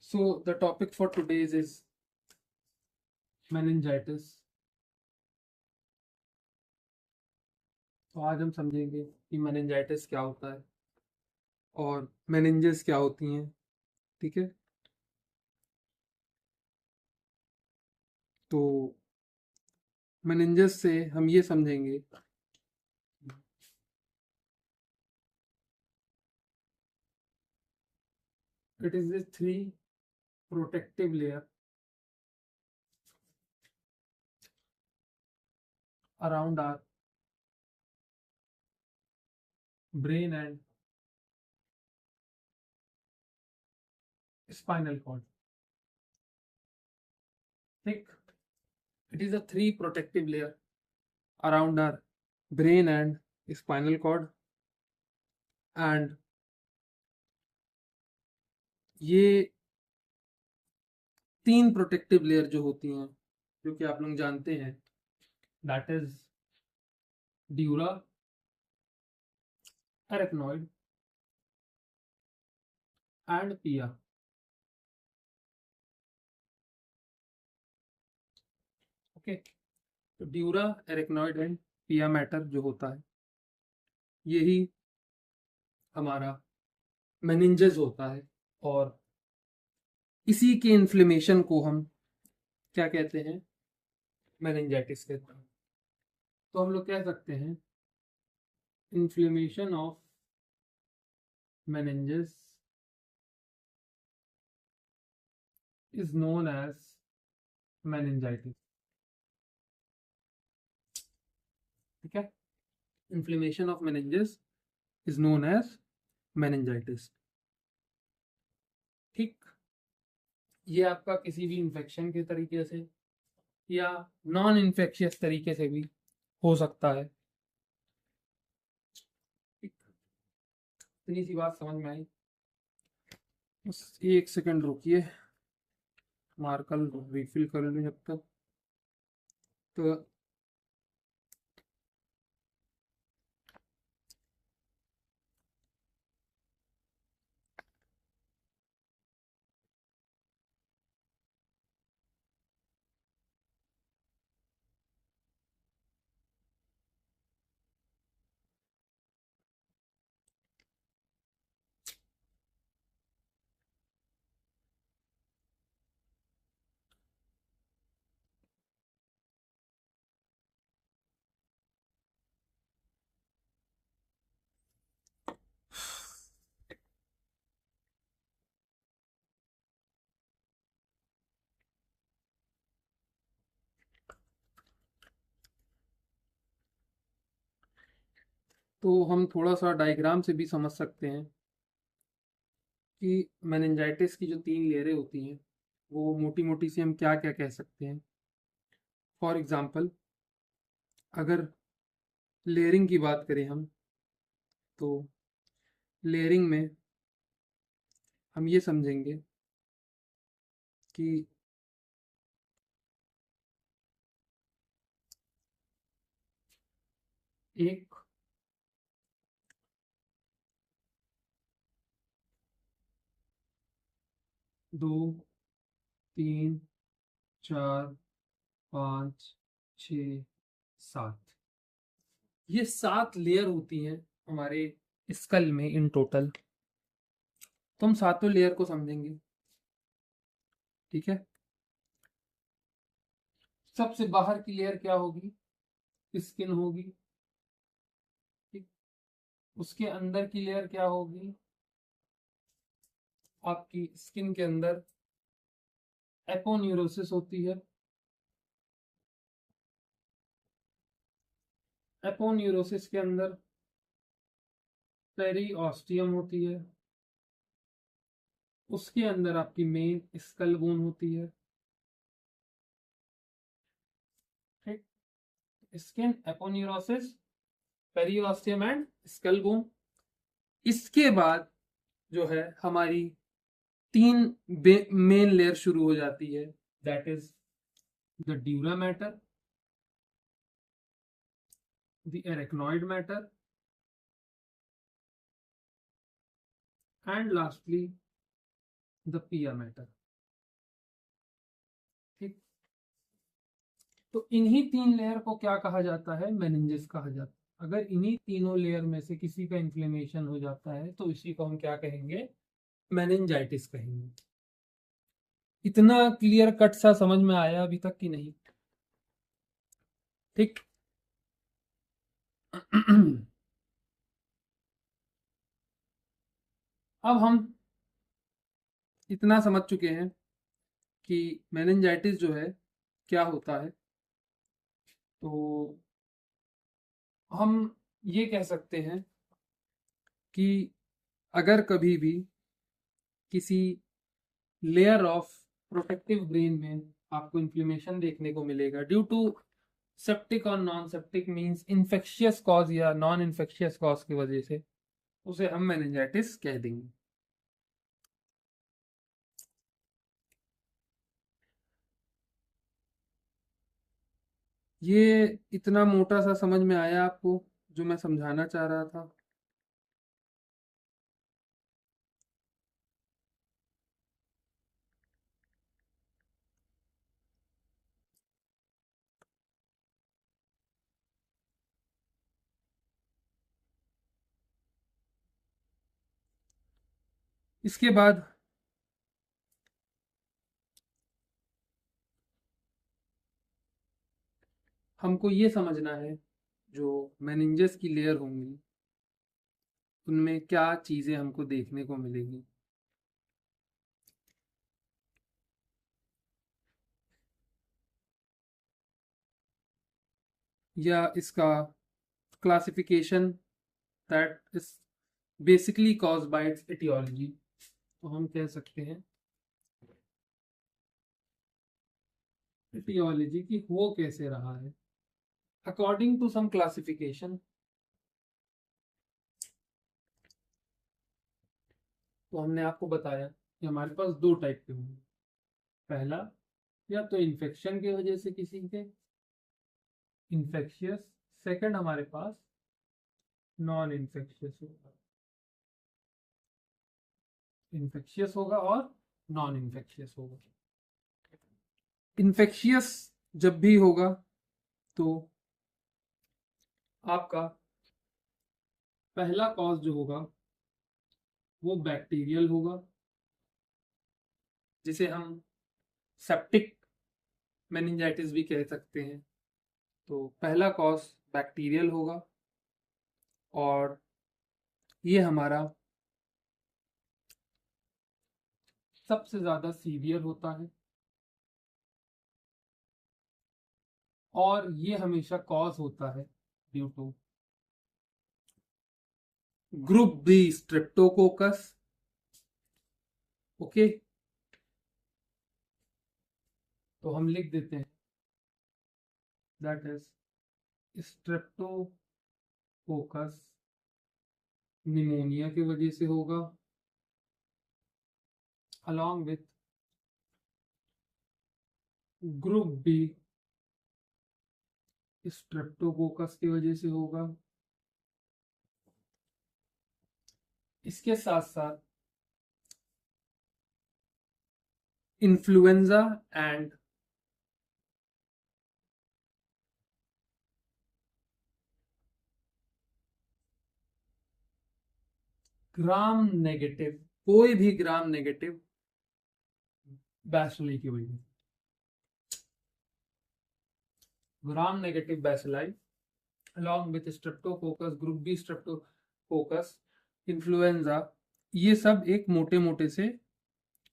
So the topic for today's is meningitis. तो आज हम समझेंगे कि meningitis क्या होता है और meninges क्या होती हैं, ठीक है। तो meninges से हम ये समझेंगे it is a three protective layer around our brain and spinal cord. ठीक, it is a three protective layer around our brain and spinal cord, and ये तीन प्रोटेक्टिव लेयर जो होती हैं, जो कि आप लोग जानते हैं, that is dura, arachnoid and पिया। ओके, तो ड्यूरा, एरेक्नॉइड एंड पिया मैटर जो होता है, यही हमारा मेनिंजेस होता है, और इसी के इन्फ्लेमेशन को हम क्या कहते हैं, मेनिंजाइटिस कहते हैं। तो हम लोग कह सकते हैं inflammation of meninges is known as meningitis। ठीक है, inflammation of meninges is known as meningitis। ठीक, ये आपका किसी भी इन्फेक्शन के तरीके से या नॉन इन्फेक्शियस तरीके से भी हो सकता है। इतनी सी बात समझ में आई? बस एक सेकंड रुकिए, मार्कर रिफिल कर लूँ जब तक। तो हम थोड़ा सा डायग्राम से भी समझ सकते हैं कि मेनिंजाइटिस की जो तीन लेयरें होती हैं, वो मोटी मोटी सी हम क्या क्या कह सकते हैं। फॉर एग्जांपल, अगर लेयरिंग की बात करें हम, तो लेयरिंग में हम ये समझेंगे कि एक दो तीन चार पाँच छ सात, ये 7 लेयर होती हैं हमारे स्कल में इन टोटल। तो हम सातों लेयर को समझेंगे, ठीक है। सबसे बाहर की लेयर क्या होगी? स्किन होगी, ठीक। उसके अंदर की लेयर क्या होगी? आपकी स्किन के अंदर एपोन्यूरोसिस होती है। एपोन्यूरोसिस के अंदर पेरीऑस्टियम होती है। उसके अंदर आपकी मेन स्कल बोन होती है, ठीक। Skin, aponeurosis, periosteum and skull bone. इसके बाद जो है हमारी तीन मेन लेयर शुरू हो जाती है, that is the dura mater, the arachnoid matter, and lastly the पिया मैटर। तो इन्हीं 3 लेयर को क्या कहा जाता है? मेनिंजेस कहा जाता है। अगर इन्हीं तीनों लेयर में से किसी का इन्फ्लेमेशन हो जाता है तो इसी को हम क्या कहेंगे? मेनिंजाइटिस कहेंगे। इतना क्लियर कट सा समझ में आया अभी तक कि नहीं? ठीक। अब हम इतना समझ चुके हैं कि मेनिंजाइटिस जो है क्या होता है, तो हम ये कह सकते हैं कि अगर कभी भी किसी लेयर ऑफ प्रोटेक्टिव ग्रेन में आपको इन्फ्लेमेशन देखने को मिलेगा ड्यू टू सेप्टिक और non septic means infectious cause या नॉन इन्फेक्शियस कॉज की वजह से, उसे हम मेनिंजाइटिस कह देंगे। ये इतना मोटा सा समझ में आया आपको जो मैं समझाना चाह रहा था? इसके बाद हमको ये समझना है जो मेनिंजेस की लेयर होंगी उनमें क्या चीजें हमको देखने को मिलेगी। या इसका classification that is basically caused by its aetiology, तो हम कह सकते हैं एटियोलॉजी की हो कैसे रहा है अकॉर्डिंग टू सम क्लासिफिकेशन। तो हमने आपको बताया कि हमारे पास दो टाइप के होंगे। पहला, या तो इन्फेक्शन की वजह से किसी के इन्फेक्शियस, सेकंड हमारे पास नॉन इन्फेक्शियस होगा, इन्फेक्शियस होगा और नॉन इन्फेक्शियस होगा। इन्फेक्शियस जब भी होगा तो आपका पहला कॉज जो होगा वो बैक्टीरियल होगा, जिसे हम सेप्टिक मेनिंजाइटिस भी कह सकते हैं। तो पहला कॉज बैक्टीरियल होगा और ये हमारा सबसे ज्यादा सीवियर होता है और ये हमेशा कॉज होता है due to group B streptococcus. Okay, तो हम लिख देते हैं दैट इज स्ट्रेप्टोकोकस निमोनिया की वजह से होगा, along with group B streptococcus की वजह से होगा। इसके साथ साथ इन्फ्लुएंजा एंड ग्राम नेगेटिव, कोई भी ग्राम नेगेटिव बैसिलाई की वजह से, gram negative bacilli along with स्ट्रेप्टोकोकस, ग्रुप बी स्ट्रेप्टोकोकस, इन्फ्लुएंजा, ये सब एक मोटे मोटे से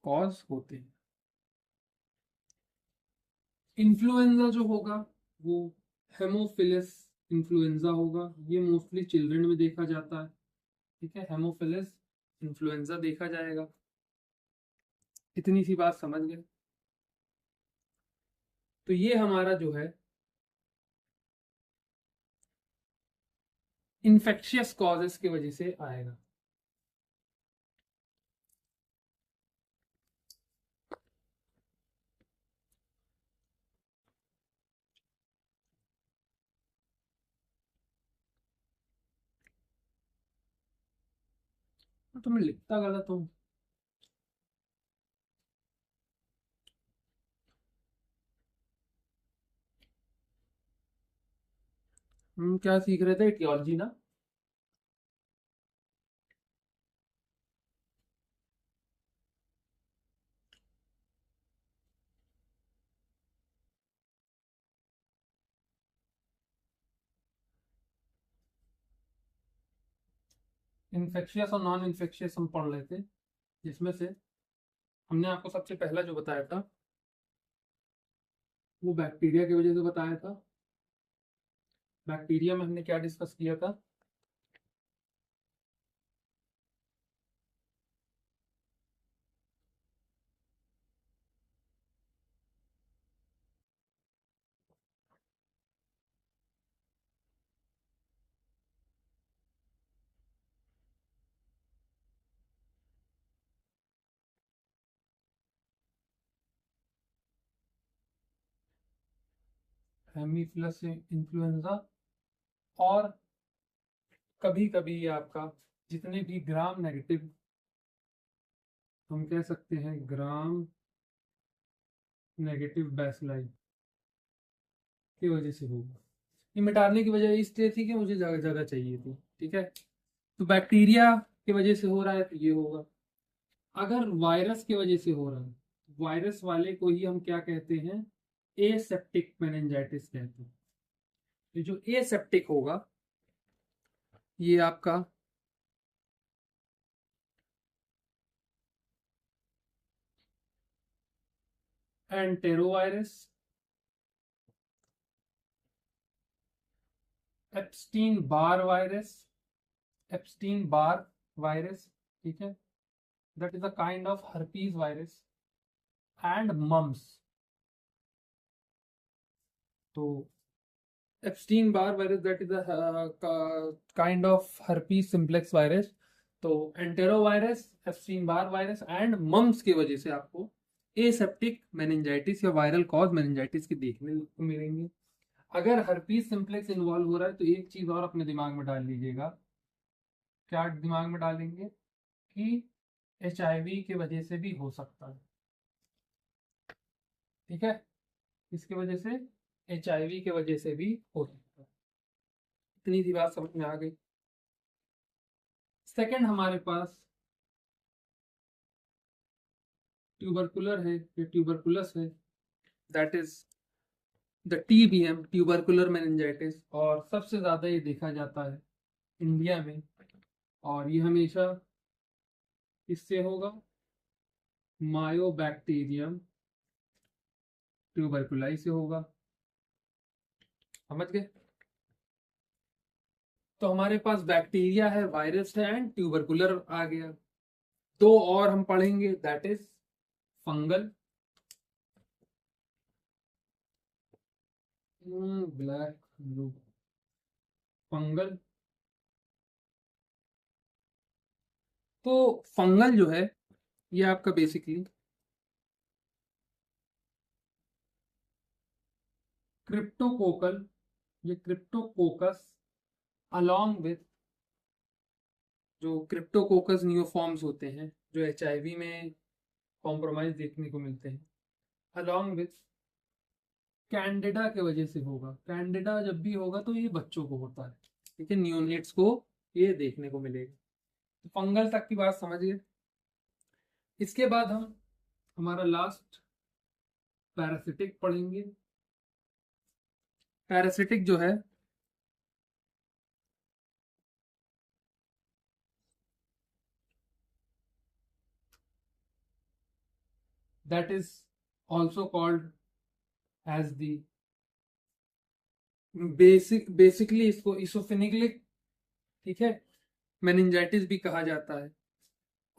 कॉज होते हैं। इन्फ्लुएंजा जो होगा वो हेमोफिलस इन्फ्लुएंजा होगा, ये मोस्टली चिल्ड्रन में देखा जाता है। ठीक है, हेमोफिलस इन्फ्लुएंजा देखा जाएगा। इतनी सी बात समझ गए? तो ये हमारा जो है इन्फेक्शियस कॉजेस की वजह से आएगा। तो मैं लिखता गलत हूँ। हम क्या सीख रहे थे, etiology ना? इन्फेक्शियस और नॉन इन्फेक्शियस हम पढ़ रहे थे, जिसमें से हमने आपको सबसे पहला जो बताया था वो बैक्टीरिया की वजह से बताया था। बैक्टीरिया में हमने क्या डिस्कस किया था? हेमीफिलस इन्फ्लुएंजा, और कभी कभी ये आपका जितने भी ग्राम नेगेटिव, हम कह सकते हैं ग्राम नेगेटिव बैसिलाई की वजह से होगा। ये मिटाने की वजह इसलिए थी कि मुझे जगह जगह चाहिए थी, ठीक है। तो बैक्टीरिया की वजह से हो रहा है तो ये होगा। अगर वायरस की वजह से हो रहा है, वायरस वाले को ही हम क्या कहते हैं, एसेप्टिक मेनिंजाइटिस कहते हैं। तो जो एसेप्टिक होगा ये आपका enterovirus, Epstein Barr virus, Epstein Barr virus, ठीक है, that is a kind of herpes virus, and mumps. तो Epstein Barr virus that is a kind of herpes simplex virus. तो enterovirus, Epstein Barr virus and mumps की वजह से आपको aseptic meningitis या viral cause meningitis के देखने को मिलेंगे। अगर हर्पीज सिम्प्लेक्स इन्वॉल्व हो रहा है तो एक चीज और अपने दिमाग में डाल लीजिएगा। क्या दिमाग में डालेंगे? कि HIV की वजह से भी हो सकता है, ठीक है। इसकी वजह से, HIV की वजह से भी हो सकता है। इतनी सी बात समझ में आ गई। सेकंड हमारे पास ट्यूबरकुलर है, ये ट्यूबरकुलस है, that is the TBM, tubercular meningitis, और सबसे ज्यादा ये देखा जाता है इंडिया में, और ये हमेशा किससे होगा? मायोबैक्टीरियम ट्यूबरकुलाई से होगा। समझ गए? तो हमारे पास बैक्टीरिया है, वायरस है एंड ट्यूबरकुलर आ गया। दो और हम पढ़ेंगे, that is fungal, black blue, fungal. तो फंगल जो है ये आपका बेसिकली क्रिप्टोकोकल, ये क्रिप्टोकोकस अलोंग विथ जो क्रिप्टोकोकस नियोफॉर्म्स होते हैं जो HIV में कॉम्प्रोमाइज देखने को मिलते हैं, अलोंग विथ कैंडिडा की वजह से होगा। कैंडिडा जब भी होगा तो ये बच्चों को होता है, ठीक है, नियोनेट्स को ये देखने को मिलेगा। तो फंगल तक की बात समझिए। इसके बाद हम हमारा लास्ट पैरासिटिक पढ़ेंगे। पैरासिटिक जो है that is also called as the basically इसको इसोफिनिक्लिक, ठीक है, मेनिंजाइटिस भी कहा जाता है।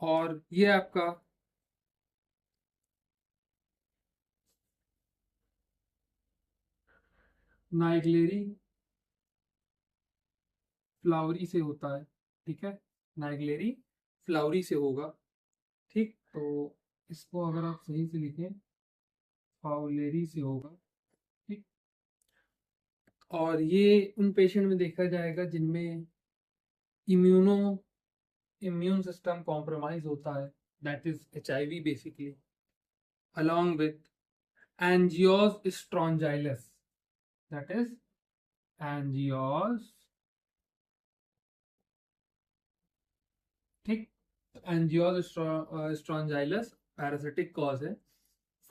और ये आपका नाइग्लेरी फ्लावरी से होता है, ठीक है, नाइग्लेरी फ्लावरी से होगा, ठीक। तो इसको अगर आप सही से लिखें, फाउलेरी से होगा, ठीक। और ये उन पेशेंट में देखा जाएगा जिनमें इम्यूनो इम्यून सिस्टम कॉम्प्रोमाइज होता है, that is HIV basically, along with angios strongylis, that is एंजियोस, ठीक, एंजियोस स्ट्रॉन्जाइलस पैरासिटिक कॉज है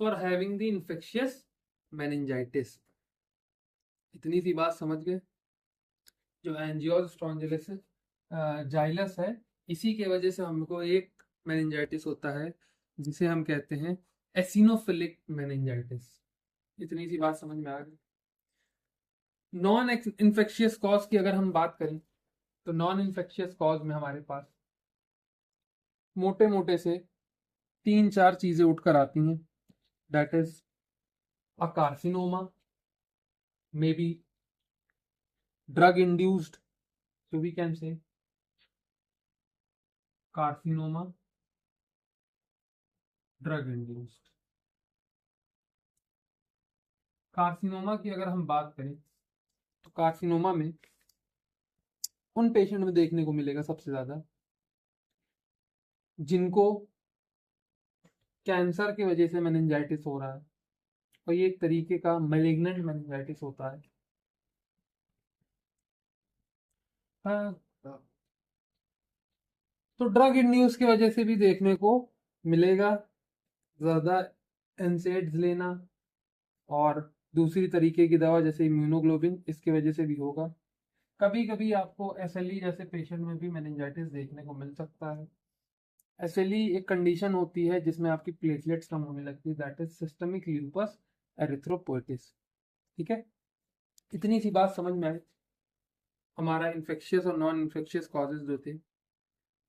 for having the infectious meningitis. इतनी सी बात समझ गए। जो एंजियोस स्ट्रॉन्जाइलस जाइलस है, इसी के वजह से हमको एक मेनिंजाइटिस होता है जिसे हम कहते हैं एसिनोफिलिक मेनिंजाइटिस। इतनी सी बात समझ में आ गई। नॉन इन्फेक्शियस कॉज की अगर हम बात करें तो नॉन इन्फेक्शियस कॉज में हमारे पास मोटे मोटे से 3-4 चीजें उठकर आती हैं। That is a carcinoma, may be drug induced, so we can say carcinoma, drug induced. Carcinoma की अगर हम बात करें तो कार्सिनोमा में उन पेशेंट में देखने को मिलेगा सबसे ज्यादा जिनको कैंसर की वजह से मेनिंजाइटिस हो रहा है, और ये एक तरीके का मैलिग्नेंट मेनिंजाइटिस होता है। हाँ, तो ड्रग इंड्यूस की वजह से भी देखने को मिलेगा ज्यादा एनसेड्स लेना, और दूसरी तरीके की दवा जैसे इम्यूनोग्लोबिन, इसकी वजह से भी होगा। कभी कभी आपको एसएलई जैसे पेशेंट में भी मेनिंजाइटिस देखने को मिल सकता है। एसएलई एक कंडीशन होती है जिसमें आपकी प्लेटलेट्स कम होने लगती है, दैट इज सिस्टमिक ल्यूपस एरिथ्रोपोइटिस। ठीक है, इतनी सी बात समझ में आई। हमारा इन्फेक्शियस और नॉन इन्फेक्शियस कॉजेज जो थे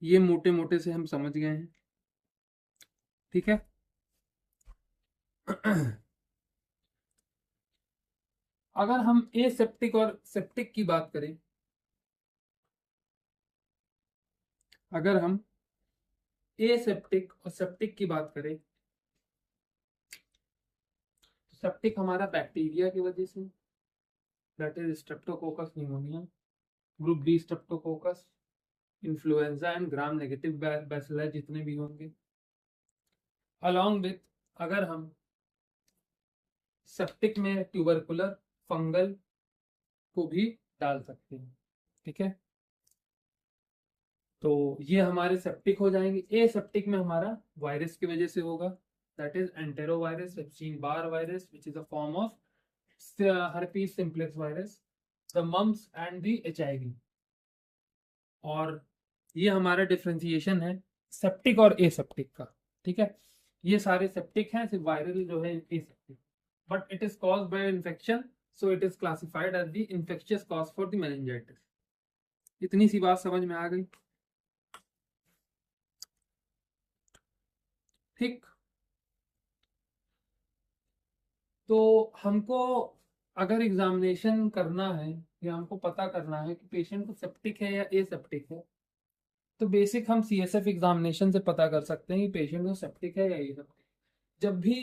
ये मोटे मोटे से हम समझ गए हैं। ठीक है। अगर हम एसेप्टिक और सेप्टिक की बात करें, अगर हम एसेप्टिक और सेप्टिक की बात करें तो सेप्टिक हमारा बैक्टीरिया की वजह से, that is streptococcus pneumonia, group B streptococcus, influenza and gram negative bacillus जितने भी होंगे, अलॉन्ग विथ अगर हम सेप्टिक में ट्यूबरकुलर फंगल को भी डाल सकते हैं। ठीक है, तो ये हमारे सेप्टिक हो जाएंगे। ए सेप्टिक में हमारा वायरस की वजह से होगा, that is enterovirus, Epstein Barr virus which is a form of herpes simplex virus, the mumps and the HIV। और ये हमारा डिफ्रेंसिएशन है सेप्टिक और एसेप्टिक का। ठीक है, ये सारे सेप्टिक हैं, सिर्फ वायरल जो है aseptic, but it is caused by infection, so it is classified as the infectious cause for the meningitis. इतनी सी बात समझ में आ गई। ठीक, तो हमको अगर एग्जामिनेशन करना है या हमको पता करना है कि पेशेंट को सेप्टिक है या एसेप्टिक है, तो बेसिक हम सीएसएफ एग्जामिनेशन से पता कर सकते हैं कि पेशेंट को सेप्टिक है या एसेप्टिक। जब भी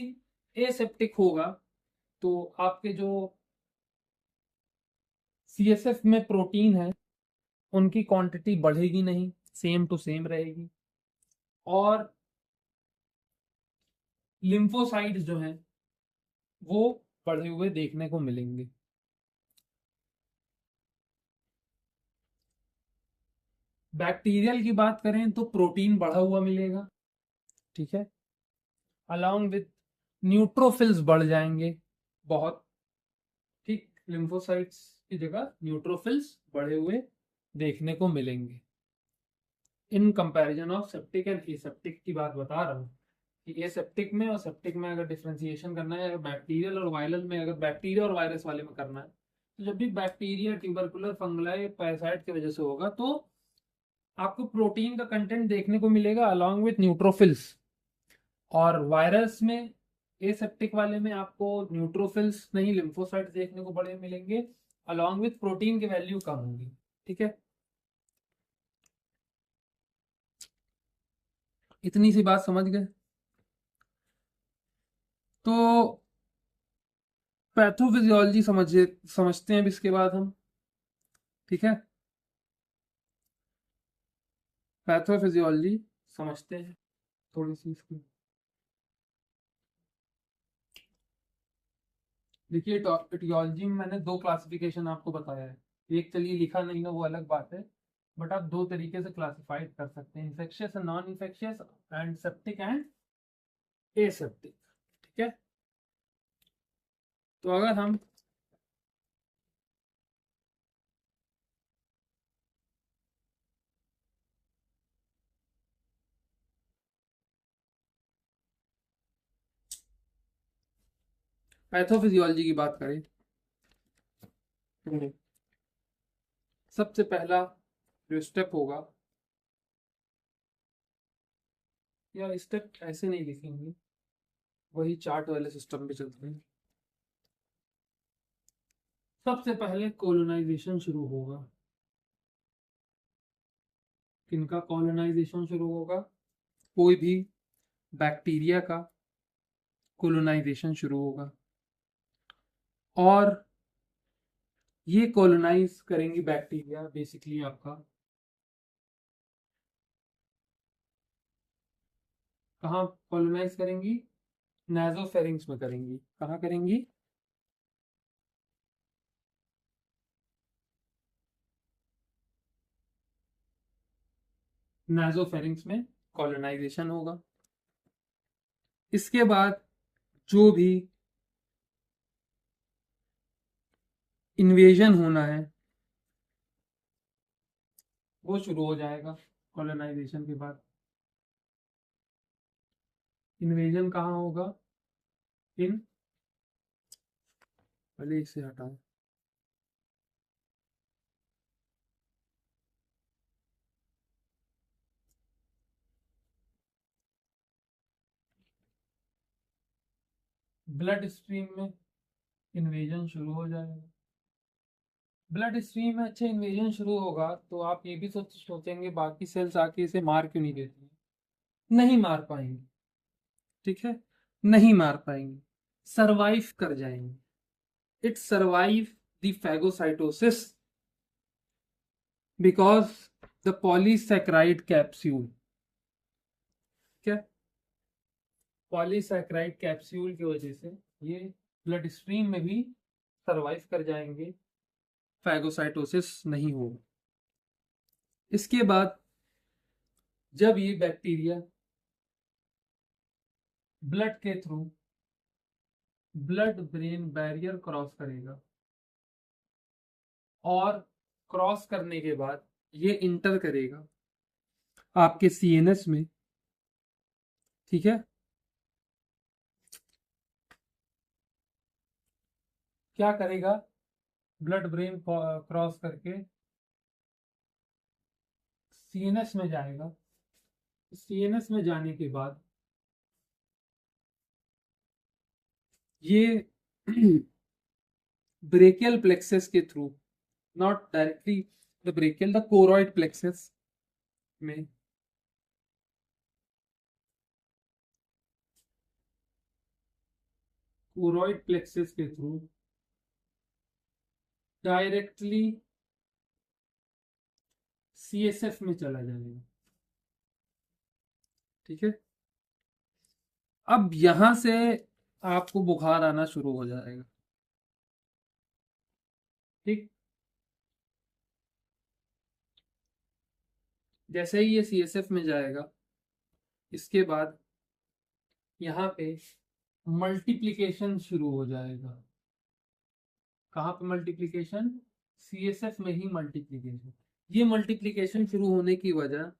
एसेप्टिक होगा तो आपके जो सीएसएफ में प्रोटीन है उनकी क्वांटिटी बढ़ेगी नहीं, सेम टू सेम रहेगी, और लिम्फोसाइट्स जो हैं वो बढ़े हुए देखने को मिलेंगे। बैक्टीरियल की बात करें तो प्रोटीन बढ़ा हुआ मिलेगा। ठीक है, अलॉन्ग विथ न्यूट्रोफिल्स बढ़ जाएंगे बहुत। ठीक, लिम्फोसाइट्स की जगह न्यूट्रोफिल्स बढ़े हुए देखने को मिलेंगे। In comparison of septic and aseptic की बात बता रहा हूँ कि एसेप्टिक में और सेप्टिक में अगर डिफरेंशिएशन करना है, अगर बैक्टीरियल और वायरल में, अगर बैक्टीरिया और वायरस वाले में करना है, तो जब भी बैक्टीरिया ट्यूबरकुलर फंगलाई पैरासाइट की वजह से होगा तो आपको प्रोटीन का कंटेंट देखने को मिलेगा अलॉन्ग विथ न्यूट्रोफिल्स। और वायरस में, एसेप्टिक वाले में आपको न्यूट्रोफिल्स नहीं लिम्फोसाइट्स देखने को बड़े मिलेंगे, अलॉन्ग विथ प्रोटीन की वैल्यू कम होगी। ठीक है, इतनी सी बात समझ गए। तो पैथोफिजियोलॉजी समझते हैं अब इसके बाद हम। ठीक है, पैथोफिजियोलॉजी समझते हैं थोड़ी सी इसकी। देखिए, इटियोलॉजी में मैंने दो क्लासिफिकेशन आपको बताया है। एक चलिए लिखा नहीं है, वो अलग बात है, बट आप दो तरीके से क्लासिफाइड कर सकते हैं, infectious and non infectious, and septic and aseptic. ठीक है, तो अगर हम पैथोफिजियोलॉजी की बात करें, तो सबसे पहला जो स्टेप होगा, या स्टेप ऐसे नहीं लिखेंगे, वही चार्ट वाले सिस्टम पे चलते हैं। सबसे पहले कॉलोनाइजेशन शुरू होगा। किनका कॉलोनाइजेशन शुरू होगा? कोई भी बैक्टीरिया का कॉलोनाइजेशन शुरू होगा, और ये कॉलोनाइज करेंगी बैक्टीरिया बेसिकली आपका कहाँ कॉलोनाइज करेंगी? नाजोफेरिंग्स में करेंगी। कहाँ करेंगी? नाजोफेरिंग्स में कॉलोनाइजेशन होगा। इसके बाद जो भी इन्वेजन होना है वो शुरू हो जाएगा। कॉलोनाइजेशन के बाद इन्वेजन कहाँ होगा? इन पहले इसे हटाएं। ब्लड स्ट्रीम में इन्वेजन शुरू हो जाएगा। ब्लड स्ट्रीम में अच्छा इन्वेजन शुरू होगा तो आप ये भी सोचेंगे बाकी सेल्स आके इसे मार क्यों नहीं देती हैं? नहीं मार पाएंगे। ठीक है, नहीं मार पाएंगे, सरवाइव कर जाएंगे। It survive the phagocytosis because the polysaccharide capsule. क्या? पॉलीसैकेराइड कैप्सूल की वजह से ये ब्लड स्ट्रीम में भी सरवाइव कर जाएंगे, फैगोसाइटोसिस नहीं होगा। इसके बाद जब ये बैक्टीरिया ब्लड के through blood brain barrier cross करेगा, और क्रॉस करने के बाद ये इंटर करेगा आपके सीएनएस में। ठीक है, क्या करेगा? ब्लड ब्रेन क्रॉस करके सीएनएस में जाएगा। सीएनएस में जाने के बाद ये ब्रेकियल प्लेक्सस के through, not directly the brachial, the choroid plexus में कोरॉइड प्लेक्सस के थ्रू डायरेक्टली सीएसएफ में चला जाएगा। ठीक है, अब यहां से आपको बुखार आना शुरू हो जाएगा। ठीक, जैसे ही ये सीएसएफ में जाएगा, इसके बाद यहाँ पे मल्टीप्लिकेशन शुरू हो जाएगा। कहाँ पे मल्टीप्लिकेशन? सीएसएफ में ही मल्टीप्लिकेशन। ये मल्टीप्लिकेशन शुरू होने की वजह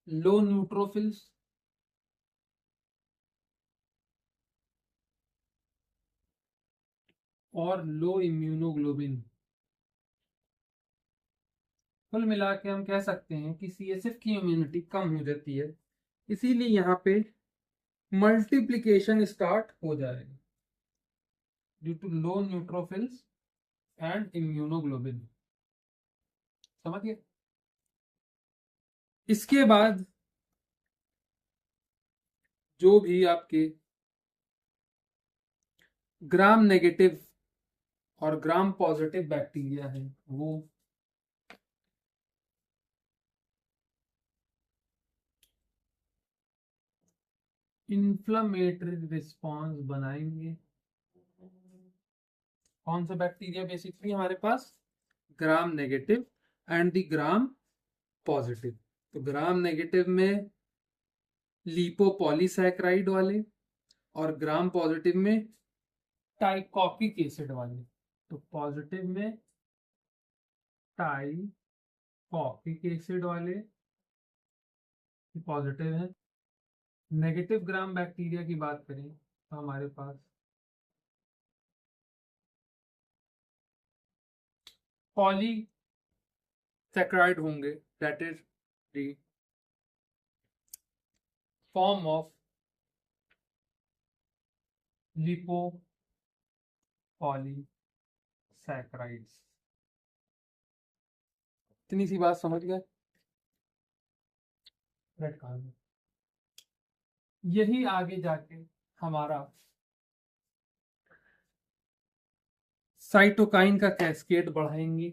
लो न्यूट्रोफिल्स और लो इम्यूनोग्लोबिन। कुल मिला के हम कह सकते हैं कि सीएसएफ की इम्यूनिटी कम हो जाती है, इसीलिए यहाँ पे मल्टीप्लिकेशन स्टार्ट हो जाएगा due to low neutrophils and immunoglobin. समझ गए? इसके बाद जो भी आपके ग्राम नेगेटिव और ग्राम पॉजिटिव बैक्टीरिया है वो इन्फ्लेमेटरी रिस्पॉन्स बनाएंगे, कौन सा बैक्टीरिया बेसिकली हमारे पास? Gram negative and the gram positive. तो ग्राम नेगेटिव में लिपोपॉलीसैकेराइड वाले और ग्राम पॉजिटिव में टाइकॉकिक एसिड वाले। तो पॉजिटिव में टाइकॉकिक एसिड वाले पॉजिटिव है। नेगेटिव ग्राम बैक्टीरिया की बात करें तो हमारे पास पॉलीसैकेराइड होंगे, that is the form of lipopolysaccharides. इतनी सी बात समझ गए? रेड कार्बन, यही आगे जाके हमारा साइटोकाइन का कैस्केड बढ़ाएंगे।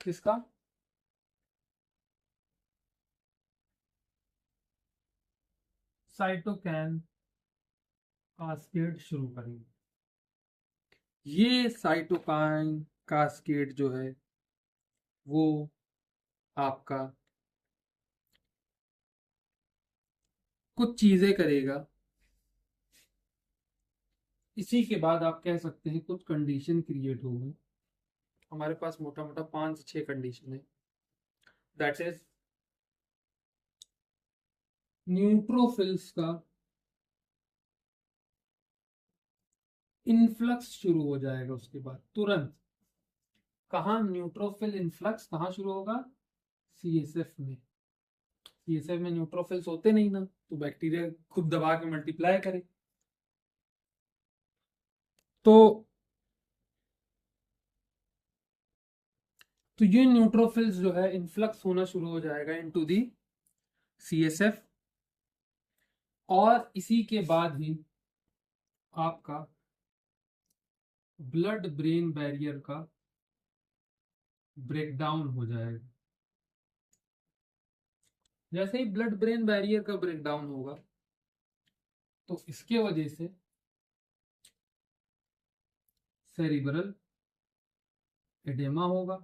किसका? साइटोकैन कास्केड शुरू करेंगे। ये साइटोकाइन कास्केड जो है वो आपका कुछ चीजें करेगा। इसी के बाद आप कह सकते हैं कुछ कंडीशन क्रिएट होगी। हमारे पास मोटा मोटा 5 से 6 कंडीशन है। दैट इज न्यूट्रोफिल्स का इनफ्लक्स शुरू हो जाएगा। उसके बाद तुरंत कहाँ न्यूट्रोफिल इनफ्लक्स कहाँ शुरू होगा? सीएसएफ में। सीएसएफ में न्यूट्रोफिल्स होते नहीं ना, तो बैक्टीरिया खुद दबा के मल्टीप्लाई करे। तो ये न्यूट्रोफिल्स जो है इनफ्लक्स होना शुरू हो जाएगा इनटू दी सीएसएफ। और इसी के बाद ही आपका ब्लड ब्रेन बैरियर का ब्रेकडाउन हो जाएगा। जैसे ही ब्लड ब्रेन बैरियर का ब्रेकडाउन होगा तो इसके वजह से सेरिब्रल एडेमा होगा,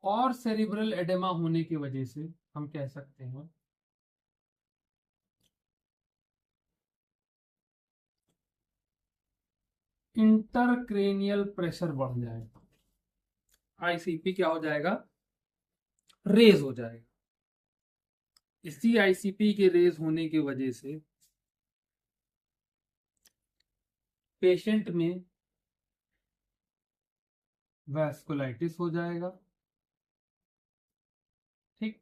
और सेरिब्रल एडेमा होने की वजह से हम कह सकते हैं इंटरक्रेनियल प्रेशर बढ़ जाएगा। आईसीपी क्या हो जाएगा? रेज हो जाएगा। इसी आईसीपी के रेज होने की वजह से पेशेंट में वैस्कुलाइटिस हो जाएगा। ठीक,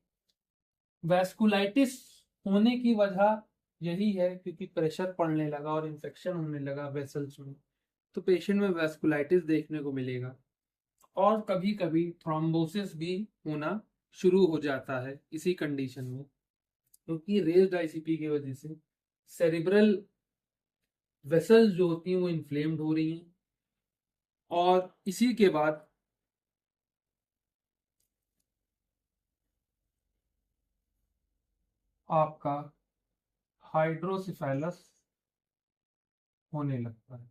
वैस्कुलाइटिस होने की वजह यही है क्योंकि प्रेशर पड़ने लगा और इन्फेक्शन होने लगा वेसल्स में, तो पेशेंट में वैस्कुलाइटिस देखने को मिलेगा। और कभी कभी थ्रोम्बोसिस भी होना शुरू हो जाता है इसी कंडीशन में, क्योंकि रेज्ड आईसीपी की वजह से सेरिब्रल वेसल्स जो होती हैं वो इन्फ्लेम्ड हो रही हैं। और इसी के बाद आपका हाइड्रोसिफेलस होने लगता है।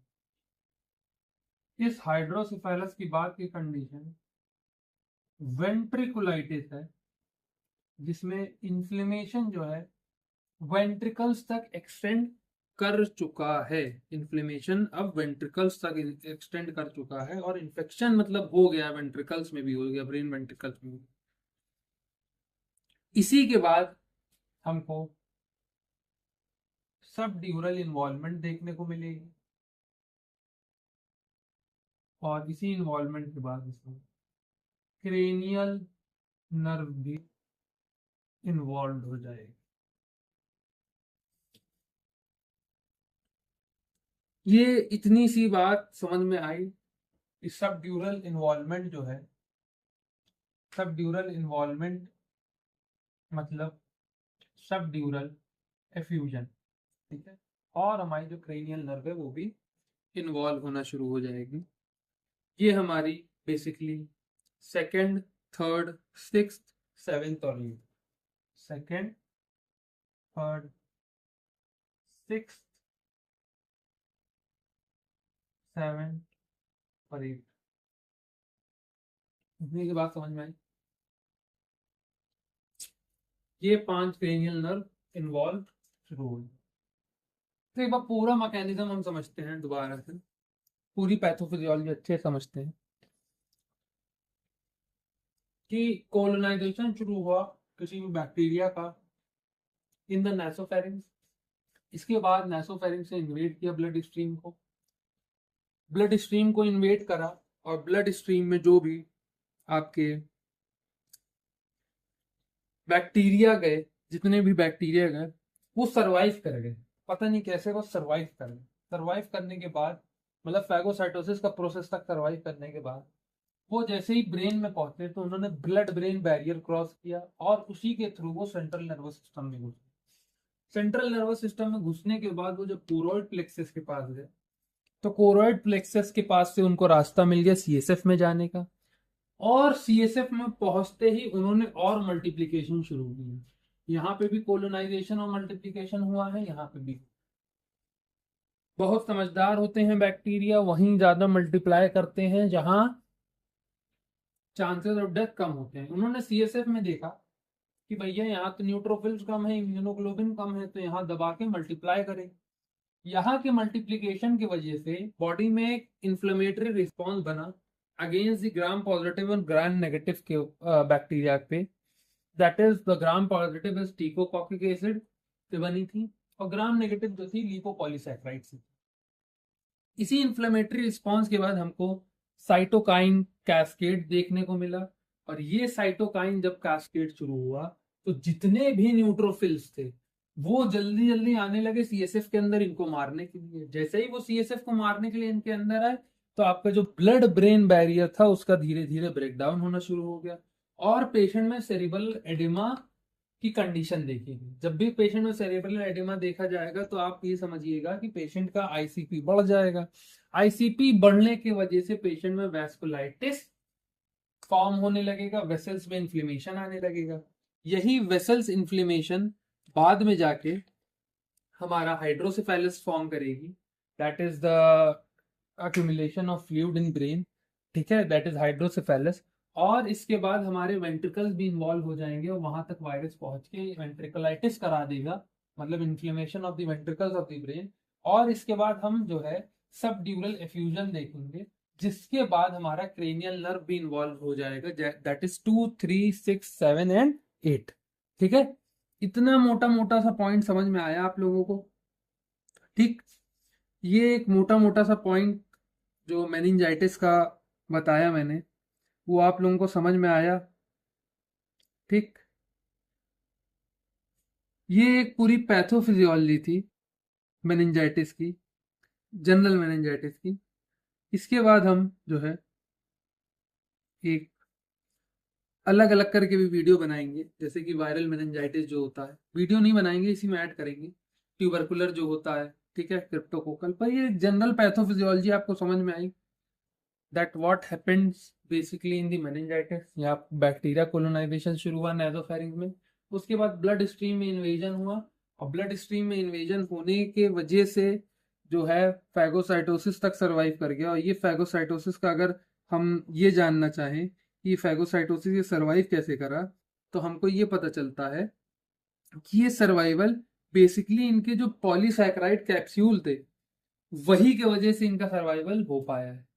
इस हाइड्रोसिफेलस की बात की कंडीशन वेंट्रिकुलाइटिस है, जिसमें इन्फ्लेमेशन जो है वेंट्रिकल्स तक एक्सटेंड कर चुका है। इन्फ्लेमेशन अब वेंट्रिकल्स तक एक्सटेंड कर चुका है और इन्फेक्शन मतलब हो गया, वेंट्रिकल्स में भी हो गया, ब्रेन वेंट्रिकल्स में भी। इसी के बाद हमको सब ड्यूरल इन्वॉल्वमेंट देखने को मिलेगी, और इसी इन्वॉल्वमेंट के बाद इसमें क्रेनियल नर्व भी इन्वॉल्व हो जाएगी। ये इतनी सी बात समझ में आई। इस सब ड्यूरल इन्वॉल्वमेंट जो है, सब ड्यूरल इन्वॉल्वमेंट मतलब सब ड्यूरल एफ्यूजन, ठीक है। और हमारी जो क्रेनियल नर्व है वो भी इन्वॉल्व होना शुरू हो जाएगी। ये हमारी basically second, third, sixth, seventh और एट्थ, सेकंड, थर्ड, सिक्स्थ, 7 और 8। इतनी की बात समझ में आई। ये 5 क्रेनियल नर्व इन्वॉल्व शुरू हुए। तो एक बार पूरा मैकेनिज्म हम समझते हैं दोबारा से, पूरी पैथोफिजियोलॉजी अच्छे से समझते हैं कि कोलोनाइजेशन शुरू हुआ किसी भी बैक्टीरिया का इन द नासोफेरिंक्स। इसके बाद नासोफेरिंक्स ने इन्वेड किया ब्लड स्ट्रीम को, ब्लड स्ट्रीम को इन्वेड करा, और ब्लड स्ट्रीम में जो भी आपके बैक्टीरिया गए, जितने भी बैक्टीरिया गए वो सरवाइव कर गए। पता नहीं कैसे वो सरवाइव कर गए। सरवाइव करने के बाद मतलब फैगोसाइटोसिस का प्रोसेस तक सरवाइव करने के बाद वो जैसे ही ब्रेन में पहुंचे तो उन्होंने ब्लड ब्रेन बैरियर क्रॉस किया, और उसी के थ्रू वो सेंट्रल नर्वस सिस्टम में घुसे। सेंट्रल नर्वस सिस्टम में घुसने के बाद वो जब कोरोइड प्लेक्सस के पास गए, तो कोरोइड प्लेक्सस के पास से उनको रास्ता मिल गया सीएसएफ में जाने का, और सीएसएफ में पहुंचते ही उन्होंने और मल्टीप्लिकेशन शुरू की। यहाँ पे भी कोलोनाइजेशन और मल्टीप्लिकेशन हुआ है, यहाँ पे भी। बहुत समझदार होते हैं बैक्टीरिया, वहीं ज्यादा मल्टीप्लाई करते हैं जहां चांसेस ऑफ डेथ कम होते हैं। उन्होंने सीएसएफ में देखा कि भैया यहाँ तो न्यूट्रोफिल्स कम है, इम्यूनोग्लोबिन कम है, तो यहाँ दबा के मल्टीप्लाई करें। यहाँ के मल्टीप्लिकेशन की वजह से बॉडी में एक इन्फ्लेमेटरी रिस्पॉन्स बना अगेंस्ट द ग्राम पॉजिटिव और ग्राम नेगेटिव के बैक्टीरिया पे। That is the gram positive is teichoic acid से बनी थी, और ग्राम नेगेटिव जो थी लिपोपॉलीसैकेराइड से। इसी इन्फ्लेमेटरी रिस्पॉन्स के बाद हमको साइटोकाइन कैस्केड देखने को मिला, और ये साइटोकाइन जब कैस्केड शुरू हुआ तो जितने भी न्यूट्रोफिल्स थे वो जल्दी जल्दी आने लगे सीएसएफ के अंदर इनको मारने के लिए। जैसे ही वो सीएसएफ को मारने के लिए इनके अंदर आए, तो आपका जो ब्लड ब्रेन बैरियर था उसका धीरे धीरे ब्रेकडाउन होना शुरू हो गया, और पेशेंट में सेरिब्रल एडिमा की कंडीशन देखेगी। जब भी पेशेंट में सेरेब्रल एडिमा देखा जाएगा तो आप ये समझिएगा कि पेशेंट का आईसीपी बढ़ जाएगा। आईसीपी बढ़ने की वजह से पेशेंट में वैस्कुलाइटिस फॉर्म होने लगेगा, वेसल्स में इन्फ्लेमेशन आने लगेगा। यही वेसल्स इन्फ्लेमेशन बाद में जाके हमारा हाइड्रोसेफेलस फॉर्म करेगी, that is the accumulation of fluid in brain, ठीक है, दैट इज हाइड्रोसेफेलस। और इसके बाद हमारे वेंट्रिकल्स भी इन्वॉल्व हो जाएंगे, और वहां तक वायरस पहुंच के वेंट्रिकलाइटिस करा देगा, मतलब inflammation of the ventricles of the brain. और इसके बाद हम जो है सब ड्यूरल एफ्यूजन देखेंगे, जिसके बाद हमारा क्रेनियल नर्व भी इन्वॉल्व हो जाएगा, दैट इज 2, 3, 6, 7 एंड 8। ठीक है, इतना मोटा मोटा सा पॉइंट समझ में आया आप लोगों को? ठीक, ये एक मोटा मोटा सा पॉइंट जो मेनिंजाइटिस का बताया मैंने, वो आप लोगों को समझ में आया? ठीक, ये एक पूरी पैथोफिजियोलॉजी थी मेनिंजाइटिस की, जनरल मेनिंजाइटिस की। इसके बाद हम जो है एक अलग अलग करके भी वीडियो बनाएंगे, जैसे कि वायरल मेनिंजाइटिस जो होता है, वीडियो नहीं बनाएंगे, इसी में ऐड करेंगे। ट्यूबरकुलर जो होता है, ठीक है, क्रिप्टोकोकल। पर ये जनरल पैथोफिजियोलॉजी आपको समझ में आई, that what happens basically in the meningitis. यहाँ बैक्टीरिया कोलोनाइजेशन शुरू हुआ नासोफेरिंक्स में, उसके बाद ब्लड स्ट्रीम में इन्वेजन हुआ, और ब्लड स्ट्रीम में इन्वेजन होने के वजह से जो है फैगोसाइटोसिस तक सरवाइव कर गया। और ये फैगोसाइटोसिस का अगर हम ये जानना चाहें कि फैगोसाइटोसिस ये सरवाइव कैसे करा, तो हमको ये पता चलता है कि ये सर्वाइवल बेसिकली इनके जो पॉलीसैकेराइड कैप्सूल थे वही के वजह से इनका सर्वाइवल हो पाया है।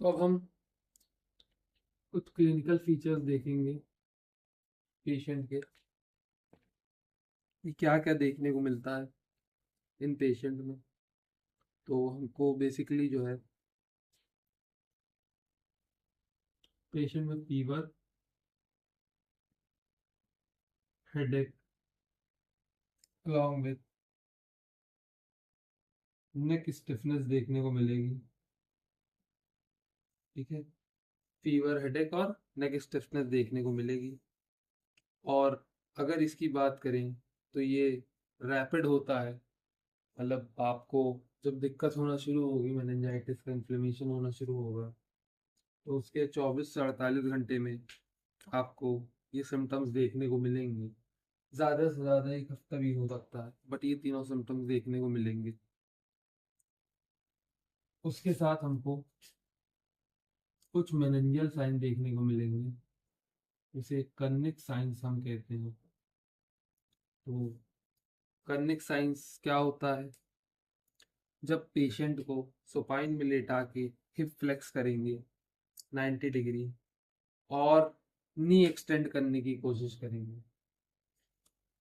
तो अब हम कुछ क्लिनिकल फीचर्स देखेंगे पेशेंट के, कि क्या क्या देखने को मिलता है इन पेशेंट में। तो हमको बेसिकली जो है पेशेंट में fever, headache along with neck stiffness देखने को मिलेगी। ठीक है, फीवर, हेडेक और नेक स्टिफनेस देखने को मिलेगी। और अगर इसकी बात करें तो ये रैपिड होता है, मतलब आपको जब दिक्कत होना शुरू होगी, मेनिंजाइटिस का इन्फ्लेमेशन होना शुरू होगा, तो उसके 24 से 48 घंटे में आपको ये सिम्टम्स देखने को मिलेंगे। ज़्यादा से ज़्यादा एक हफ्ता भी हो सकता है, बट ये तीनों सिम्टम्स देखने को मिलेंगे। उसके साथ हमको कुछ मेनिंजियल साइन देखने को मिलेंगे, इसे कर्निक साइंस हम कहते हैं। तो कर्निक साइंस क्या होता है? जब पेशेंट को सुपाइन में लेटा के हिप फ्लेक्स करेंगे 90 डिग्री और नी एक्सटेंड करने की कोशिश करेंगे।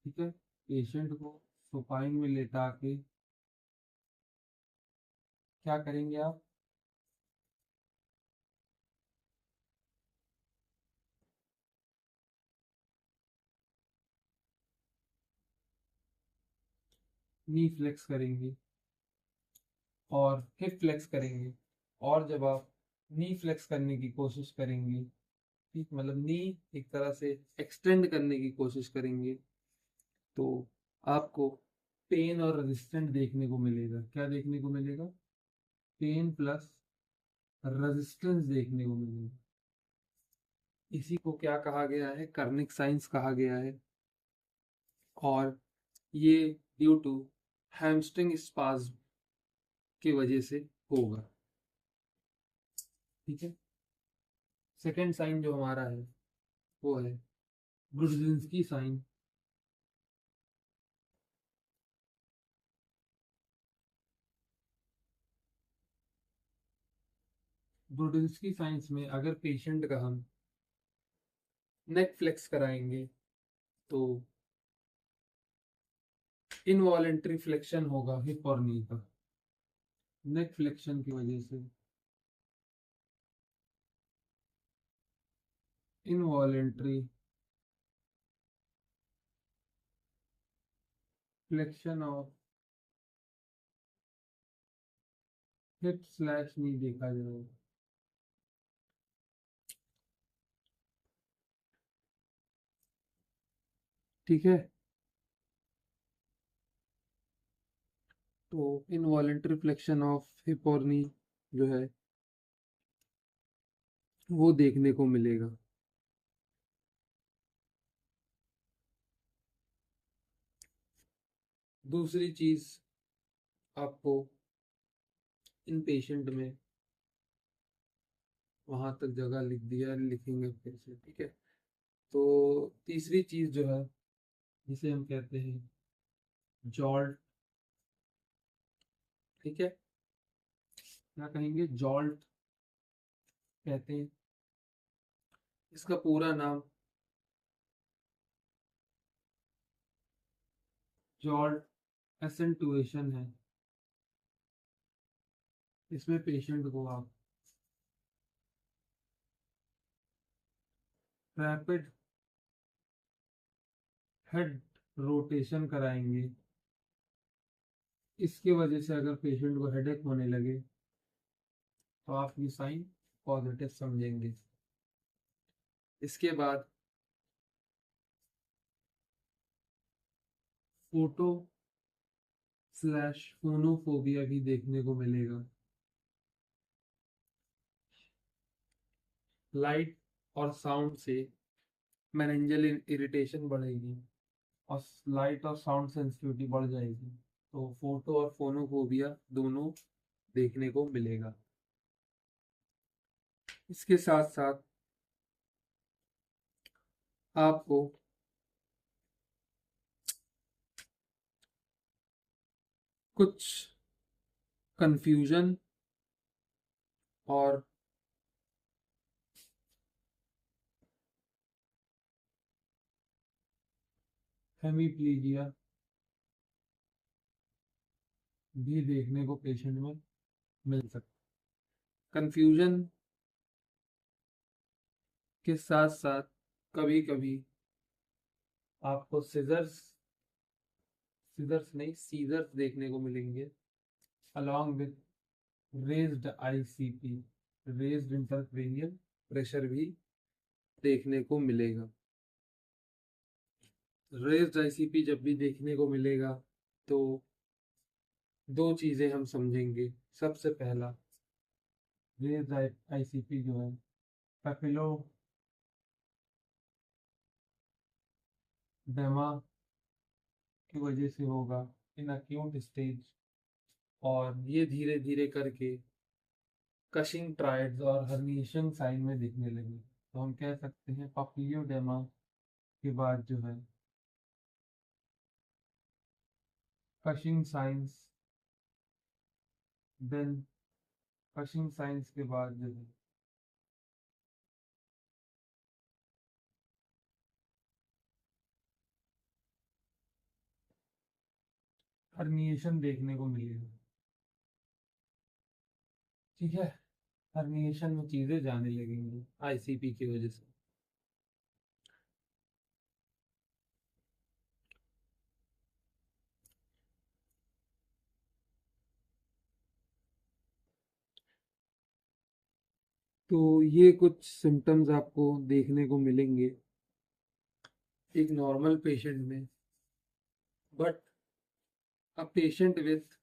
ठीक है, पेशेंट को सुपाइन में लेटा के क्या करेंगे आप? नी फ्लेक्स करेंगे और हिप फ्लेक्स करेंगे। और जब आप नी फ्लेक्स करने की कोशिश करेंगे, ठीक, मतलब नी एक तरह से एक्सटेंड करने की कोशिश करेंगे, तो आपको पेन और रेजिस्टेंट देखने को मिलेगा। क्या देखने को मिलेगा? पेन प्लस रेजिस्टेंस देखने को मिलेगा। इसी को क्या कहा गया है? कर्निक साइंस कहा गया है। और ये ड्यू टू हैमस्ट्रिंग स्पाज्म की वजह से होगा। ठीक है, सेकेंड साइन जो हमारा है वो है ब्रुडिन्स्की साइन। ब्रुडिन्स्की साइंस में अगर पेशेंट का हम नेक फ्लेक्स कराएंगे तो इनवॉलेंट्री फ्लेक्शन होगा हिप और नी का। नेक फ्लेक्शन की वजह से involuntary flexion of hip slash knee देखा जाएगा। ठीक है, तो इनवॉलेंट्री फ्लेक्शन ऑफ हिप और नी जो है वो देखने को मिलेगा। दूसरी चीज आपको इन पेशेंट में, वहां तक जगह लिख दिया, लिखेंगे फिर से। ठीक है, तो तीसरी चीज जो है जिसे हम कहते हैं जॉल्ट। ठीक है, क्या कहेंगे? जॉल्ट कहते हैं। इसका पूरा नाम जॉल्ट एसेंटुएशन है। इसमें पेशेंट को आप रैपिड हेड रोटेशन कराएंगे। इसके वजह से अगर पेशेंट को हेडेक होने लगे तो आप ये साइन पॉजिटिव समझेंगे। इसके बाद फोटो स्लैश फोनोफोबिया भी देखने को मिलेगा। लाइट और साउंड से मेनिंजियल इरिटेशन बढ़ेगी और लाइट और साउंड सेंसिटिविटी बढ़ जाएगी, तो फोटो और फोनोफोबिया दोनों देखने को मिलेगा। इसके साथ साथ आपको कुछ कंफ्यूजन और हेमीप्लीजिया भी देखने को पेशेंट में मिल सकता है। कंफ्यूजन के साथ साथ कभी कभी आपको सीजर्स नहीं सीजर्स देखने को मिलेंगे, along with raised ICP, raised intracranial pressure भी देखने को मिलेगा। रेज्ड आईसीपी जब भी देखने को मिलेगा तो दो चीजें हम समझेंगे। सबसे पहला, रेज्ड आईसीपी जो है पैपिलो डेमा की वजह से होगा इन अक्यूट स्टेज, और ये धीरे धीरे करके कशिंग ट्रायड्स और हर्निएशन साइन में दिखने लगे। तो हम कह सकते हैं पापिलियोडेमा के बाद जो है Cushing signs, then Cushing signs के बाद जो है हर्निएशन देखने को मिलेगा। ठीक है, हर्निएशन में चीजें जाने लगेंगी आईसीपी की वजह से। तो ये कुछ सिम्टम्स आपको देखने को मिलेंगे एक नॉर्मल पेशेंट में, but a patient with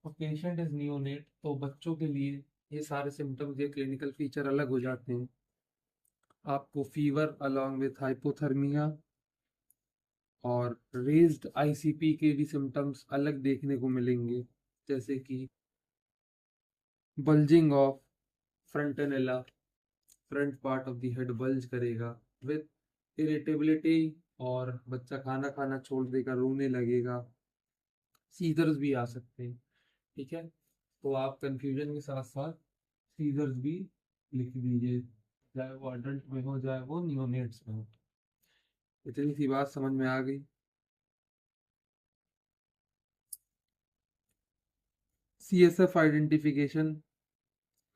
patient is neonate, तो बच्चों के लिए ये सारे सिम्टम्स, ये क्लिनिकल फीचर अलग हो जाते हैं। आपको फीवर अलॉन्ग विथ हाइपोथर्मिया और रेज्ड आईसीपी के भी सिम्टम्स अलग देखने को मिलेंगे, जैसे कि bulging of fontanelle, front part of the head bulge करेगा विथ इरिटेबिलिटी, और बच्चा खाना खाना छोड़ देगा, रोने लगेगा, सीजर्स भी आ सकते हैं। ठीक है, तो आप कंफ्यूजन के साथ साथ सीजर्स भी लिख दीजिए, चाहे वो अडल्ट में हो चाहे वो नियोनेट्स में हो। इतनी सी बात समझ में आ गई। सीएसएफ आइडेंटिफिकेशन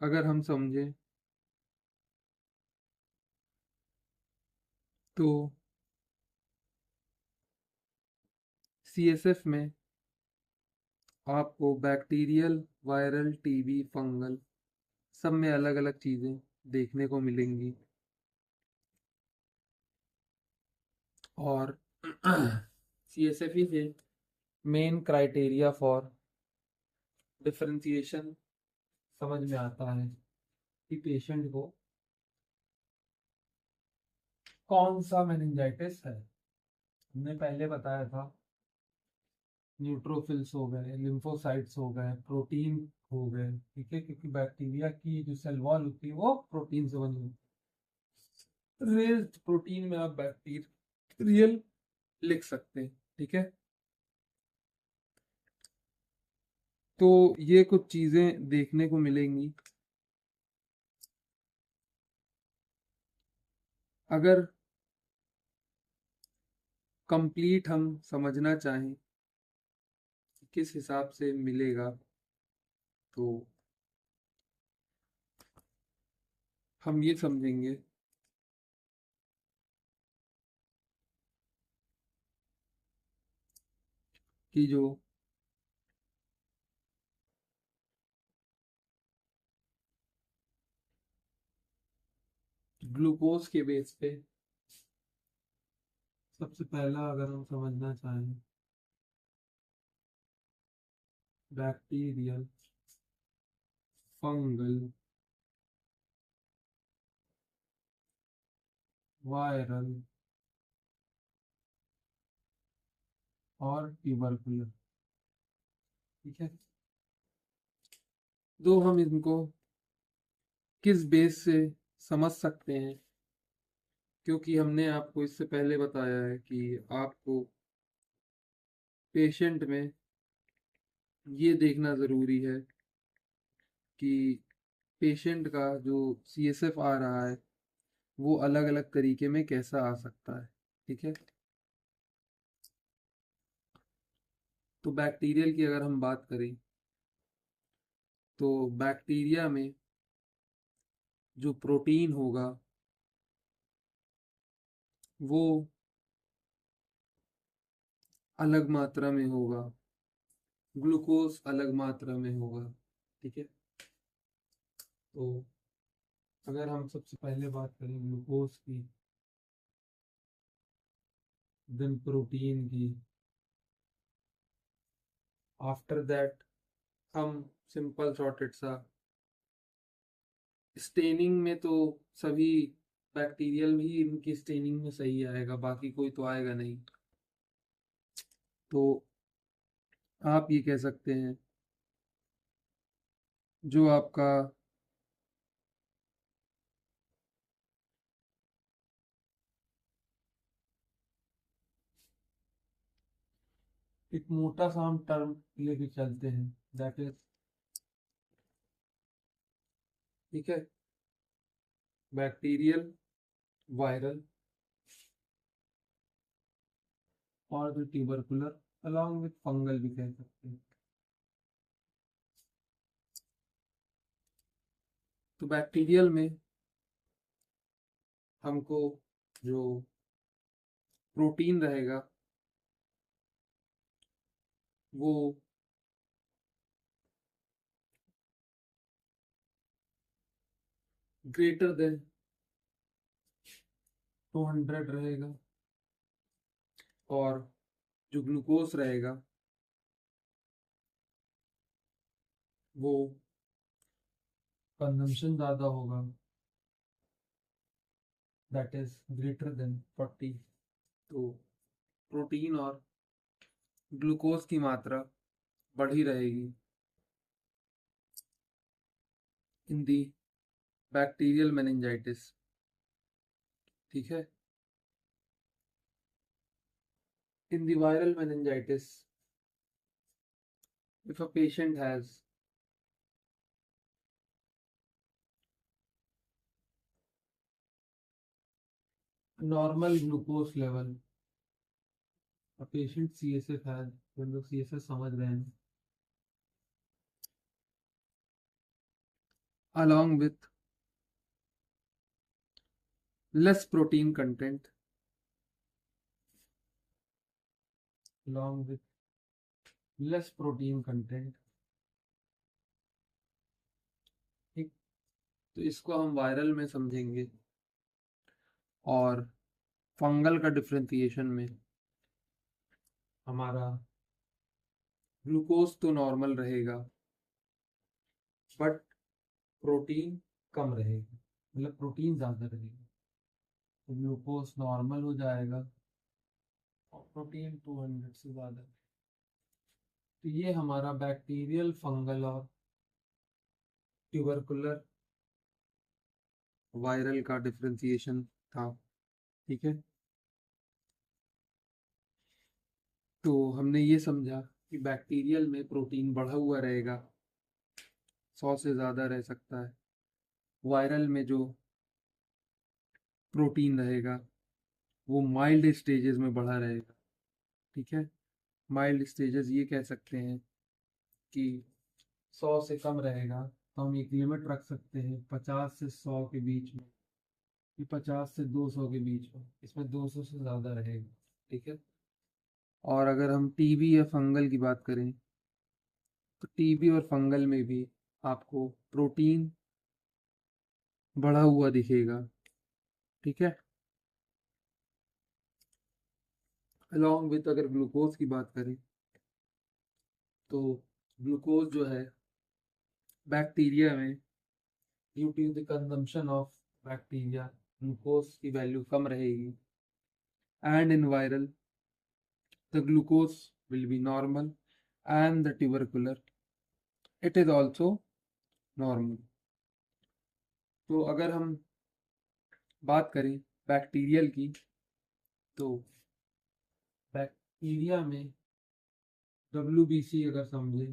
अगर हम समझें तो सीएसएफ में आपको बैक्टीरियल, वायरल, टीबी, फंगल सब में अलग अलग चीजें देखने को मिलेंगी। और सीएसएफ से मेन क्राइटेरिया फॉर डिफरेंशिएशन समझ में आता है कि पेशेंट को कौन सा मेनिंजाइटिस है। हमने पहले बताया था न्यूट्रोफिल्स हो गए, लिम्फोसाइट्स हो गए, प्रोटीन हो गए। ठीक है, क्योंकि बैक्टीरिया की जो सेल वॉल होती है वो प्रोटीन से बनी होती है। रेज्ड प्रोटीन में आप बैक्टीरियल लिख सकते हैं। ठीक है, तो ये कुछ चीजें देखने को मिलेंगी। अगर कंप्लीट हम समझना चाहें कि किस हिसाब से मिलेगा, तो हम ये समझेंगे कि जो ग्लूकोज के बेस पे सबसे पहला अगर हम समझना चाहें बैक्टीरियल, फंगल, वायरल और ट्यूबरकुलर। ठीक है, तो हम इनको किस बेस से समझ सकते हैं, क्योंकि हमने आपको इससे पहले बताया है कि आपको पेशेंट में ये देखना ज़रूरी है कि पेशेंट का जो सीएसएफ आ रहा है वो अलग अलग तरीके में कैसा आ सकता है। ठीक है, तो बैक्टीरियल की अगर हम बात करें तो बैक्टीरिया में जो प्रोटीन होगा वो अलग मात्रा में होगा, ग्लूकोज अलग मात्रा में होगा। ठीक है, तो अगर हम सबसे पहले बात करें ग्लूकोज की, देन प्रोटीन की, आफ्टर दैट हम सिंपल सॉर्टेड सा स्टेनिंग में तो सभी बैक्टीरियल भी इनकी स्टेनिंग में सही आएगा, बाकी कोई तो आएगा नहीं। तो आप ये कह सकते हैं जो आपका एक मोटा सा हम टर्म लेके चलते हैं, दैट इज, ठीक है, बैक्टीरियल, वायरल और भी ट्यूबरकुलर, अलॉन्ग विथ फंगल भी कह सकते हैं। तो बैक्टीरियल में हमको जो प्रोटीन रहेगा वो ग्रेटर देन 200 रहेगा, और जो ग्लूकोज रहेगा वो कंजम्पशन ज़्यादा होगा, दैट इज ग्रेटर देन 40। तो प्रोटीन और ग्लूकोज की मात्रा बढ़ी रहेगी इन दी बैक्टीरियल मेनिंजाइटिस। ठीक है, in the viral meningitis, if a patient has normal glucose level, a patient CSF has, हम लोग CSF समझ रहे हैं, along with less protein content, along with less protein content, ठीक, तो इसको हम वायरल में समझेंगे, और फंगल का डिफरेंशिएशन में हमारा ग्लूकोज तो नॉर्मल रहेगा बट प्रोटीन कम रहेगा, मतलब प्रोटीन ज़्यादा रहेगा, तो ग्लूकोज नॉर्मल हो जाएगा और प्रोटीन 200 से ज़्यादा। तो ये हमारा बैक्टीरियल, फंगल और ट्यूबरकुलर, वायरल का डिफरेंशिएशन था। ठीक है, तो हमने ये समझा कि बैक्टीरियल में प्रोटीन बढ़ा हुआ रहेगा, 100 से ज़्यादा रह सकता है। वायरल में जो प्रोटीन रहेगा वो माइल्ड स्टेजेस में बढ़ा रहेगा। ठीक है, माइल्ड स्टेजेस ये कह सकते हैं कि 100 से कम रहेगा, तो हम एक लिमिट रख सकते हैं 50 से 100 के बीच में, कि 50 से 200 के बीच में, इसमें 200 से ज़्यादा रहेगा। ठीक है, और अगर हम टीबी या फंगल की बात करें तो टीबी और फंगल में भी आपको प्रोटीन बढ़ा हुआ दिखेगा। ठीक है, अलॉन्ग विथ अगर ग्लूकोज की बात करें तो ग्लूकोज जो है बैक्टीरिया में, due to the consumption of bacteria, glucose की वैल्यू कम रहेगी, and in viral the glucose will be normal and the tubercular it is also normal। तो अगर हम बात करें बैक्टीरियल की, तो बैक्टीरिया में WBC अगर समझे,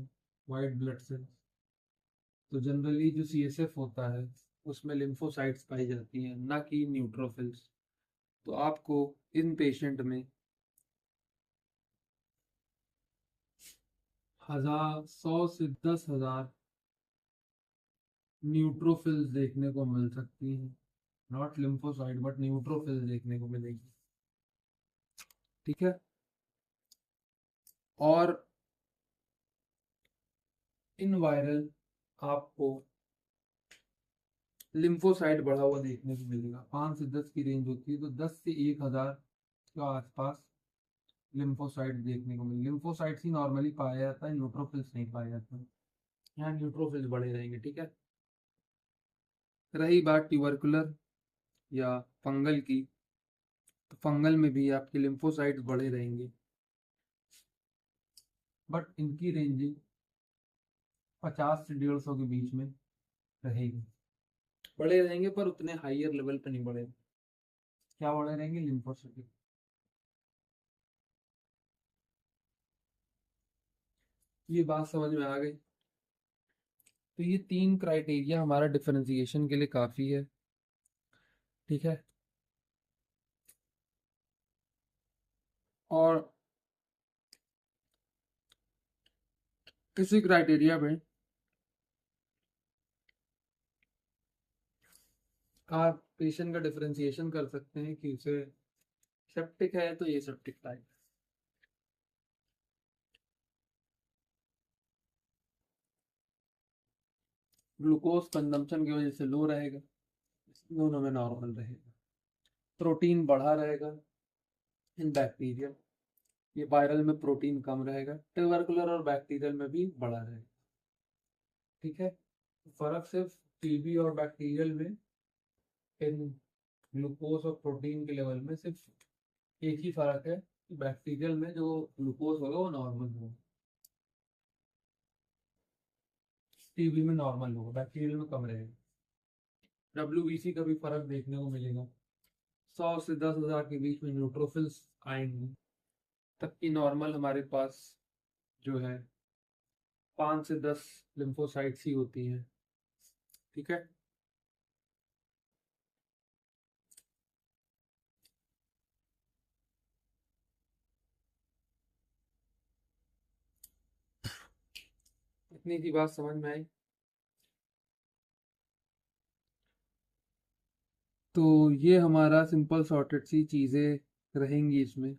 वाइट ब्लड सेल्स, तो जनरली जो CSF होता है उसमें लिम्फोसाइट्स पाई जाती हैं, ना कि न्यूट्रोफिल्स। तो आपको इन पेशेंट में 100 से 10,000 न्यूट्रोफिल्स देखने को मिल सकती हैं, नॉट लिम्फोसाइट बट न्यूट्रोफिल्स देखने को मिलेगी। ठीक है, और इन वायरल आपको लिम्फोसाइट बढ़ा हुआ देखने को मिलेगा। 5 से 10 की रेंज होती है, तो 10 से 1,000 के आसपास लिम्फोसाइट देखने को मिले। लिम्फोसाइट्स ही नॉर्मली पाया जाता है, न्यूट्रोफिल्स नहीं पाया जाता है। यहाँ न्यूट्रोफिल्स बढ़े रहेंगे। ठीक है, रही बात ट्यूबरकुलर या फंगल की, तो फंगल में भी आपके लिम्फोसाइट्स बढ़े रहेंगे, बट इनकी रेंजिंग 50 से 150 के बीच में रहेगी। बढ़े रहेंगे पर उतने हाइयर लेवल पे नहीं बढ़े। क्या बढ़े रहेंगे? लिम्फोसाइट। ये बात समझ में आ गई। तो ये 3 क्राइटेरिया हमारा डिफरेंशिएशन के लिए काफ़ी है। ठीक है, और इसी क्राइटेरिया पे आप पेशेंट का डिफरेंशिएशन कर सकते हैं कि उसे सेप्टिक है तो ये सेप्टिक टाइप, ग्लूकोज कंजम्पशन की वजह से लो रहेगा, दोनों में नॉर्मल रहेगा, प्रोटीन बढ़ा रहेगा इन बैक्टीरिया, ये वायरल में प्रोटीन कम रहेगा, ट्यूबरकुलर और बैक्टीरियल में भी बढ़ा रहेगा। ठीक है, फर्क सिर्फ टीबी और बैक्टीरियल में इन ग्लूकोज और प्रोटीन के लेवल में सिर्फ एक ही फर्क है कि बैक्टीरियल में जो ग्लूकोज होगा वो नॉर्मल होगा, टीबी में नॉर्मल होगा, बैक्टीरियल में कम रहेगा। डब्ल्यूबीसी का भी फर्क देखने को मिलेगा। 100 से 10,000 के बीच में न्यूट्रोफिल्स आएंगे, तबकि नॉर्मल हमारे पास जो है 5 से 10 लिम्फोसाइट्स ही होती हैं। ठीक है, इतनी सी बात समझ में आई। तो ये हमारा सिंपल सॉर्टेड सी चीज़ें रहेंगी इसमें।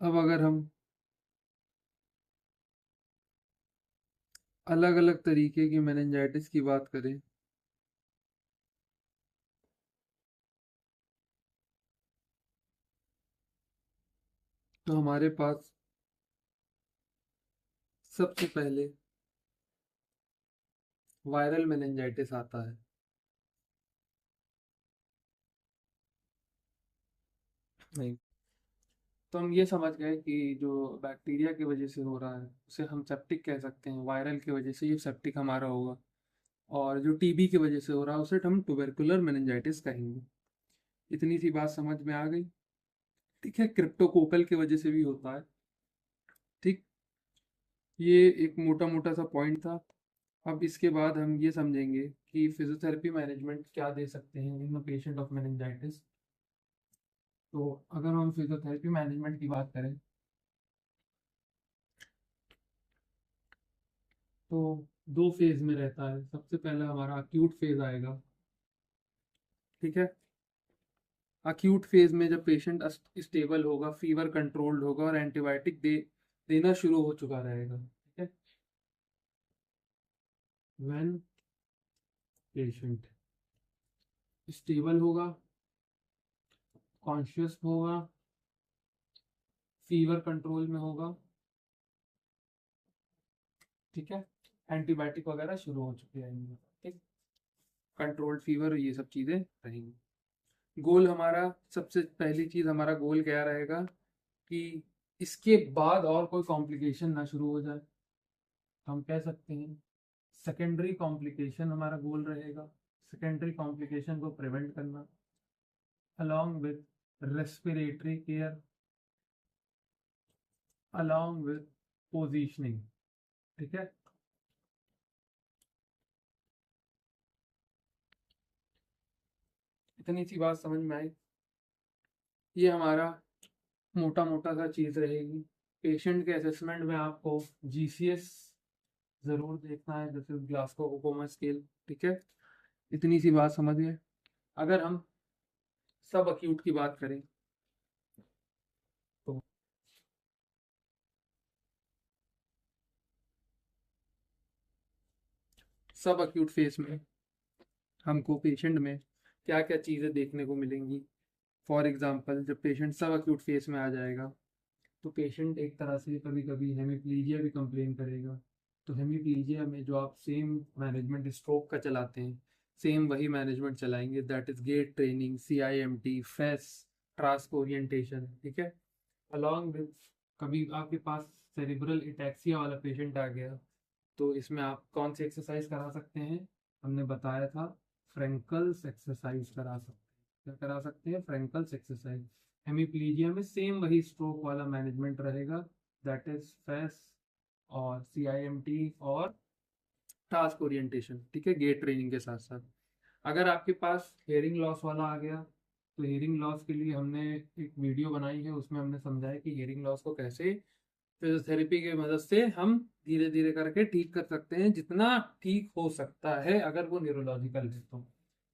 अब अगर हम अलग अलग तरीके की मेनिंजाइटिस की बात करें, तो हमारे पास सबसे पहले वायरल मेनिंजाइटिस आता है। नहीं, तो हम ये समझ गए कि जो बैक्टीरिया की वजह से हो रहा है उसे हम सेप्टिक कह सकते हैं, वायरल की वजह से ये सेप्टिक हमारा होगा, और जो टीबी की वजह से हो रहा है उसे हम ट्यूबरकुलर मेनिंजाइटिस कहेंगे। इतनी सी बात समझ में आ गई। ठीक है, क्रिप्टोकोकल की वजह से भी होता है। ठीक, ये एक मोटा मोटा सा पॉइंट था। अब इसके बाद हम ये समझेंगे कि फिजियोथेरेपी मैनेजमेंट क्या दे सकते हैं इन पेशेंट ऑफ मेनिंजाइटिस। तो अगर हम फिजियोथेरेपी मैनेजमेंट की बात करें, तो 2 फेज में रहता है। सबसे पहला हमारा अक्यूट फेज आएगा। ठीक है, अक्यूट फेज में जब पेशेंट स्टेबल होगा, फीवर कंट्रोल्ड होगा और एंटीबायोटिक देना शुरू हो चुका रहेगा। ठीक है, व्हेन पेशेंट स्टेबल होगा, कॉन्शियस होगा, फीवर कंट्रोल में होगा, ठीक है, एंटीबायोटिक वगैरह शुरू हो चुके रहेंगे। ठीक, कंट्रोल्ड फीवर, ये सब चीज़ें रहेंगी। गोल हमारा, सबसे पहली चीज़ हमारा गोल क्या रहेगा कि इसके बाद और कोई कॉम्प्लिकेशन ना शुरू हो जाए। हम कह सकते हैं सेकेंडरी कॉम्प्लिकेशन हमारा गोल रहेगा, सेकेंडरी कॉम्प्लिकेशन को प्रिवेंट करना, along with respiratory care, along with positioning। ठीक है, इतनी सी बात समझ में आई। ये हमारा मोटा मोटा सा चीज़ रहेगी। पेशेंट के असेसमेंट में आपको जीसीएस ज़रूर देखना है, जैसे ग्लासगो कोकोमा स्केल। ठीक है, इतनी सी बात समझ गए। अगर हम सब अक्यूट की बात करें तो सब अक्यूट फेस में हमको पेशेंट में क्या क्या चीज़ें देखने को मिलेंगी। फॉर एग्जांपल, जब पेशेंट सब अक्यूट फेस में आ जाएगा तो पेशेंट एक तरह से कभी कभी हेमीप्लीजिया भी कंप्लेन करेगा। तो हेमीप्लीजिया में जो आप सेम मैनेजमेंट स्ट्रोक का चलाते हैं, सेम वही मैनेजमेंट चलाएंगे, that is get training, CIMT, face, task orientation. ठीक है, अलॉन्ग विद कभी आपके पास सेरिब्रल इटैक्सिया वाला पेशेंट आ गया तो इसमें आप कौन सी एक्सरसाइज करा सकते हैं, हमने बताया था फ्रेंकल्स एक्सरसाइज करा सकते हैं। क्या करा सकते हैं? फ्रेंकल्स एक्सरसाइज। हेमीप्लीजिया में सेम वही स्ट्रोक वाला मैनेजमेंट रहेगा, दैट इज फेस और CIMT और टास्क ओरिएंटेशन। ठीक है, गेट ट्रेनिंग के साथ साथ। अगर आपके पास हेयरिंग लॉस वाला आ गया तो हेयरिंग लॉस के लिए हमने एक वीडियो बनाई है, उसमें हमने समझाया कि हेयरिंग लॉस को कैसे फिजियोथेरेपी की मदद से हम धीरे धीरे करके ठीक कर सकते हैं, जितना ठीक हो सकता है अगर वो न्यूरोलॉजिकल है तो।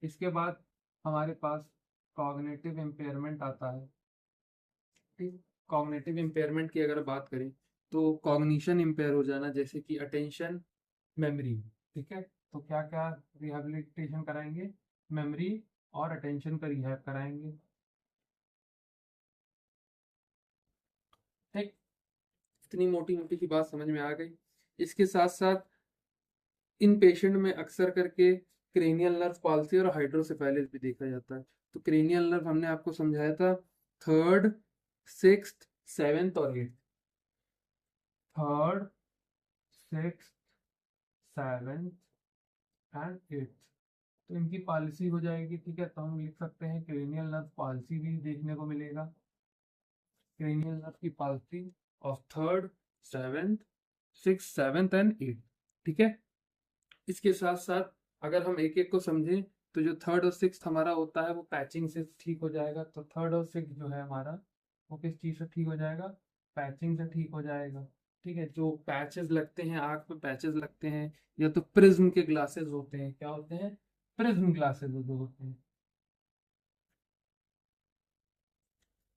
इसके बाद हमारे पास कॉग्निटिव इम्पेयरमेंट आता है। ठीक, कॉग्निटिव इम्पेयरमेंट की अगर बात करें तो कॉग्निशन इम्पेयर हो जाना, जैसे कि अटेंशन, मेमोरी। ठीक है, तो क्या क्या रिहैबिलिटेशन कराएंगे? मेमोरी और अटेंशन का रिहैब कराएंगे। ठीक, इतनी मोटी मोटी सी बात समझ में आ गई। इसके साथ साथ इन पेशेंट में अक्सर करके क्रेनियल नर्व पाल्सी और हाइड्रोसेफेलिस भी देखा जाता है। तो क्रेनियल नर्व हमने आपको समझाया था थर्ड, सिक्स्थ, सेवेंथ और eighth. Third, sixth, seventh and eighth, तो इनकी पॉलिसी हो जाएगी। ठीक है, तो हम लिख सकते हैं क्रेनियल नर्व पॉलिसी भी देखने को मिलेगा। क्रेनियल नर्व की policy of third, seventh, six, seventh and eighth. ठीक है, इसके साथ साथ अगर हम एक एक को समझें तो जो थर्ड और सिक्स हमारा होता है वो पैचिंग से ठीक हो जाएगा। तो थर्ड और सिक्स जो है हमारा, वो किस चीज़ से ठीक हो जाएगा? पैचिंग से ठीक हो जाएगा। ठीक है, जो पैचेस लगते हैं, आंख में पैचेस लगते हैं, या तो प्रिज्म के ग्लासेस होते हैं। क्या होते हैं? प्रिज्म ग्लासेस जो होते हैं।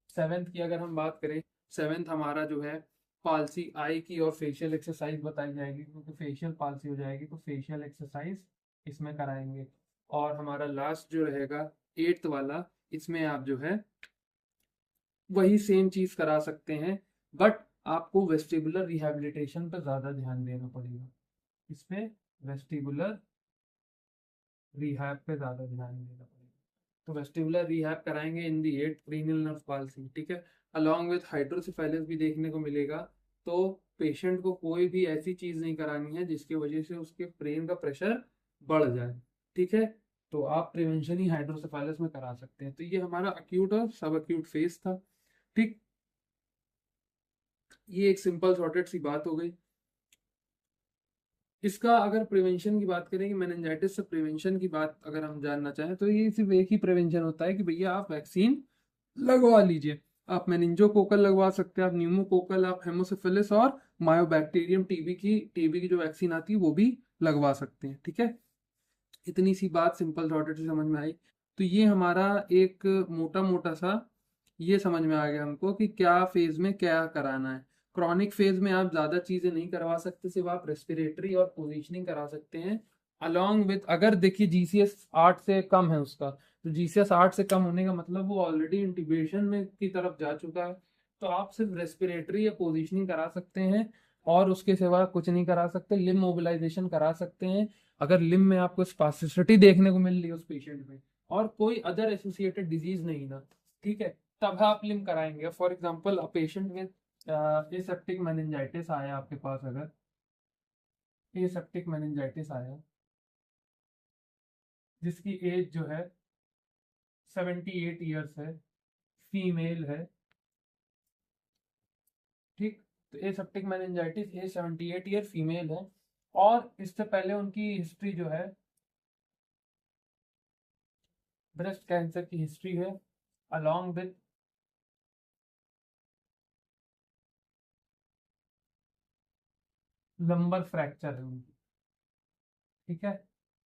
सेवेंथ की अगर हम बात करें, सेवेंथ हमारा जो है पालसी आई की और फेशियल एक्सरसाइज बताई जाएगी, क्योंकि फेशियल पालसी हो जाएगी तो फेशियल एक्सरसाइज इसमें कराएंगे। और हमारा लास्ट जो रहेगा एट्थ वाला, इसमें आप जो है वही सेम चीज करा सकते हैं, बट आपको वेस्टिबुलर रिहैबिलिटेशन पर ज्यादा ध्यान देना पड़ेगा। इसमें वेस्टिबुलर रिहैब पे ज्यादा ध्यान देना पड़ेगा। तो वेस्टिबुलर रिहैब कराएंगे इन दी एट क्रीनियल नर्व पाल्सी। ठीक है, अलॉन्ग विथ हाइड्रोसेफेलस भी देखने को मिलेगा। तो पेशेंट को कोई भी ऐसी चीज नहीं करानी है जिसकी वजह से उसके ब्रेन का प्रेशर बढ़ जाए। ठीक है, तो आप प्रिवेंशन ही हाइड्रोसेफेलस में करा सकते हैं। तो ये हमारा अक्यूट और सब अक्यूट फेज था। ठीक, ये एक सिंपल शॉर्टेड सी बात हो गई। इसका अगर प्रिवेंशन की बात करें कि मेनिंजाइटिस से प्रिवेंशन की बात अगर हम जानना चाहें तो ये सिर्फ एक ही प्रिवेंशन होता है कि भैया आप वैक्सीन लगवा लीजिए। आप मेनिंजोकोकल लगवा सकते हैं, आप न्यूमोकोकल, आप हेमोसिफिलिस और मायोबैक्टीरियम टीबी की जो वैक्सीन आती है वो भी लगवा सकते हैं। ठीक है, इतनी सी बात सिंपल शॉर्टेड से समझ में आई। तो ये हमारा एक मोटा मोटा सा ये समझ में आ गया हमको कि क्या फेज में क्या कराना है। क्रॉनिक फेज में आप ज्यादा चीजें नहीं करवा सकते, सिर्फ आप रेस्पिरेटरी और पोजीशनिंग करा सकते हैं। अलॉन्ग विथ, अगर देखिए जीसीएस 8 से कम है उसका, तो जीसीएस 8 से कम होने का मतलब वो ऑलरेडी इंटीबेशन में की तरफ जा चुका है। तो आप सिर्फ रेस्पिरेटरी या पोजीशनिंग करा सकते हैं और उसके सिवा कुछ नहीं करा सकते। लिम मोबिलाइजेशन करा सकते हैं अगर लिम में आपको स्पास्टिसिटी देखने को मिल रही है उस पेशेंट में और कोई अदर एसोसिएटेड डिजीज नहीं ना। ठीक है, तब आप लिम कराएंगे। For example a patient with aseptic meningitis आया आपके पास, अगर एसेप्टिक मेनिंजाइटिस आया जिसकी एज जो है 78 ईयर्स है, फीमेल है। ठीक, तो aseptic meningitis, age 78 year, female है, और इससे पहले उनकी हिस्ट्री जो है ब्रेस्ट कैंसर की हिस्ट्री है अलॉन्ग विद लंबर फ्रैक्चर है उनकी, ठीक है।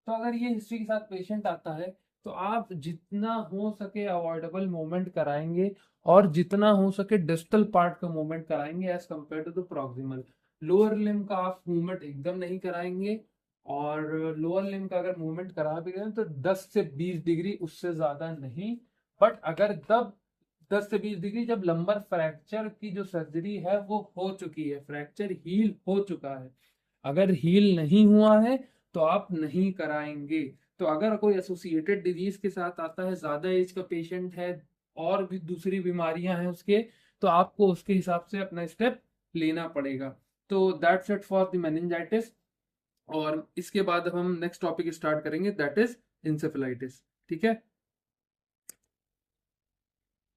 तो अगर ये हिस्ट्री के साथ पेशेंट आता है तो आप जितना हो सके अवॉइडेबल मूवमेंट कराएंगे और जितना हो सके डिस्टल पार्ट का मूवमेंट कराएंगे as compared to the proximal. Lower limb का आप मूवमेंट एकदम नहीं कराएंगे, और लोअर लिम्ब का अगर मूवमेंट करा भी रहे हैं तो 10 से 20 डिग्री, उससे ज्यादा नहीं। बट अगर तब 10 से 20 डिग्री जब लंबर फ्रैक्चर की जो सर्जरी है वो हो चुकी है, फ्रैक्चर हील हो चुका है। अगर हील नहीं हुआ है तो आप नहीं कराएंगे। तो अगर कोई एसोसिएटेड डिजीज के साथ आता है, ज्यादा एज का पेशेंट है और भी दूसरी बीमारियां हैं उसके, तो आपको उसके हिसाब से अपना स्टेप लेना पड़ेगा। तो that's it for the meningitis. और इसके बाद हम नेक्स्ट टॉपिक स्टार्ट करेंगे, दैट इज इंसेफेलाइटिस। ठीक है।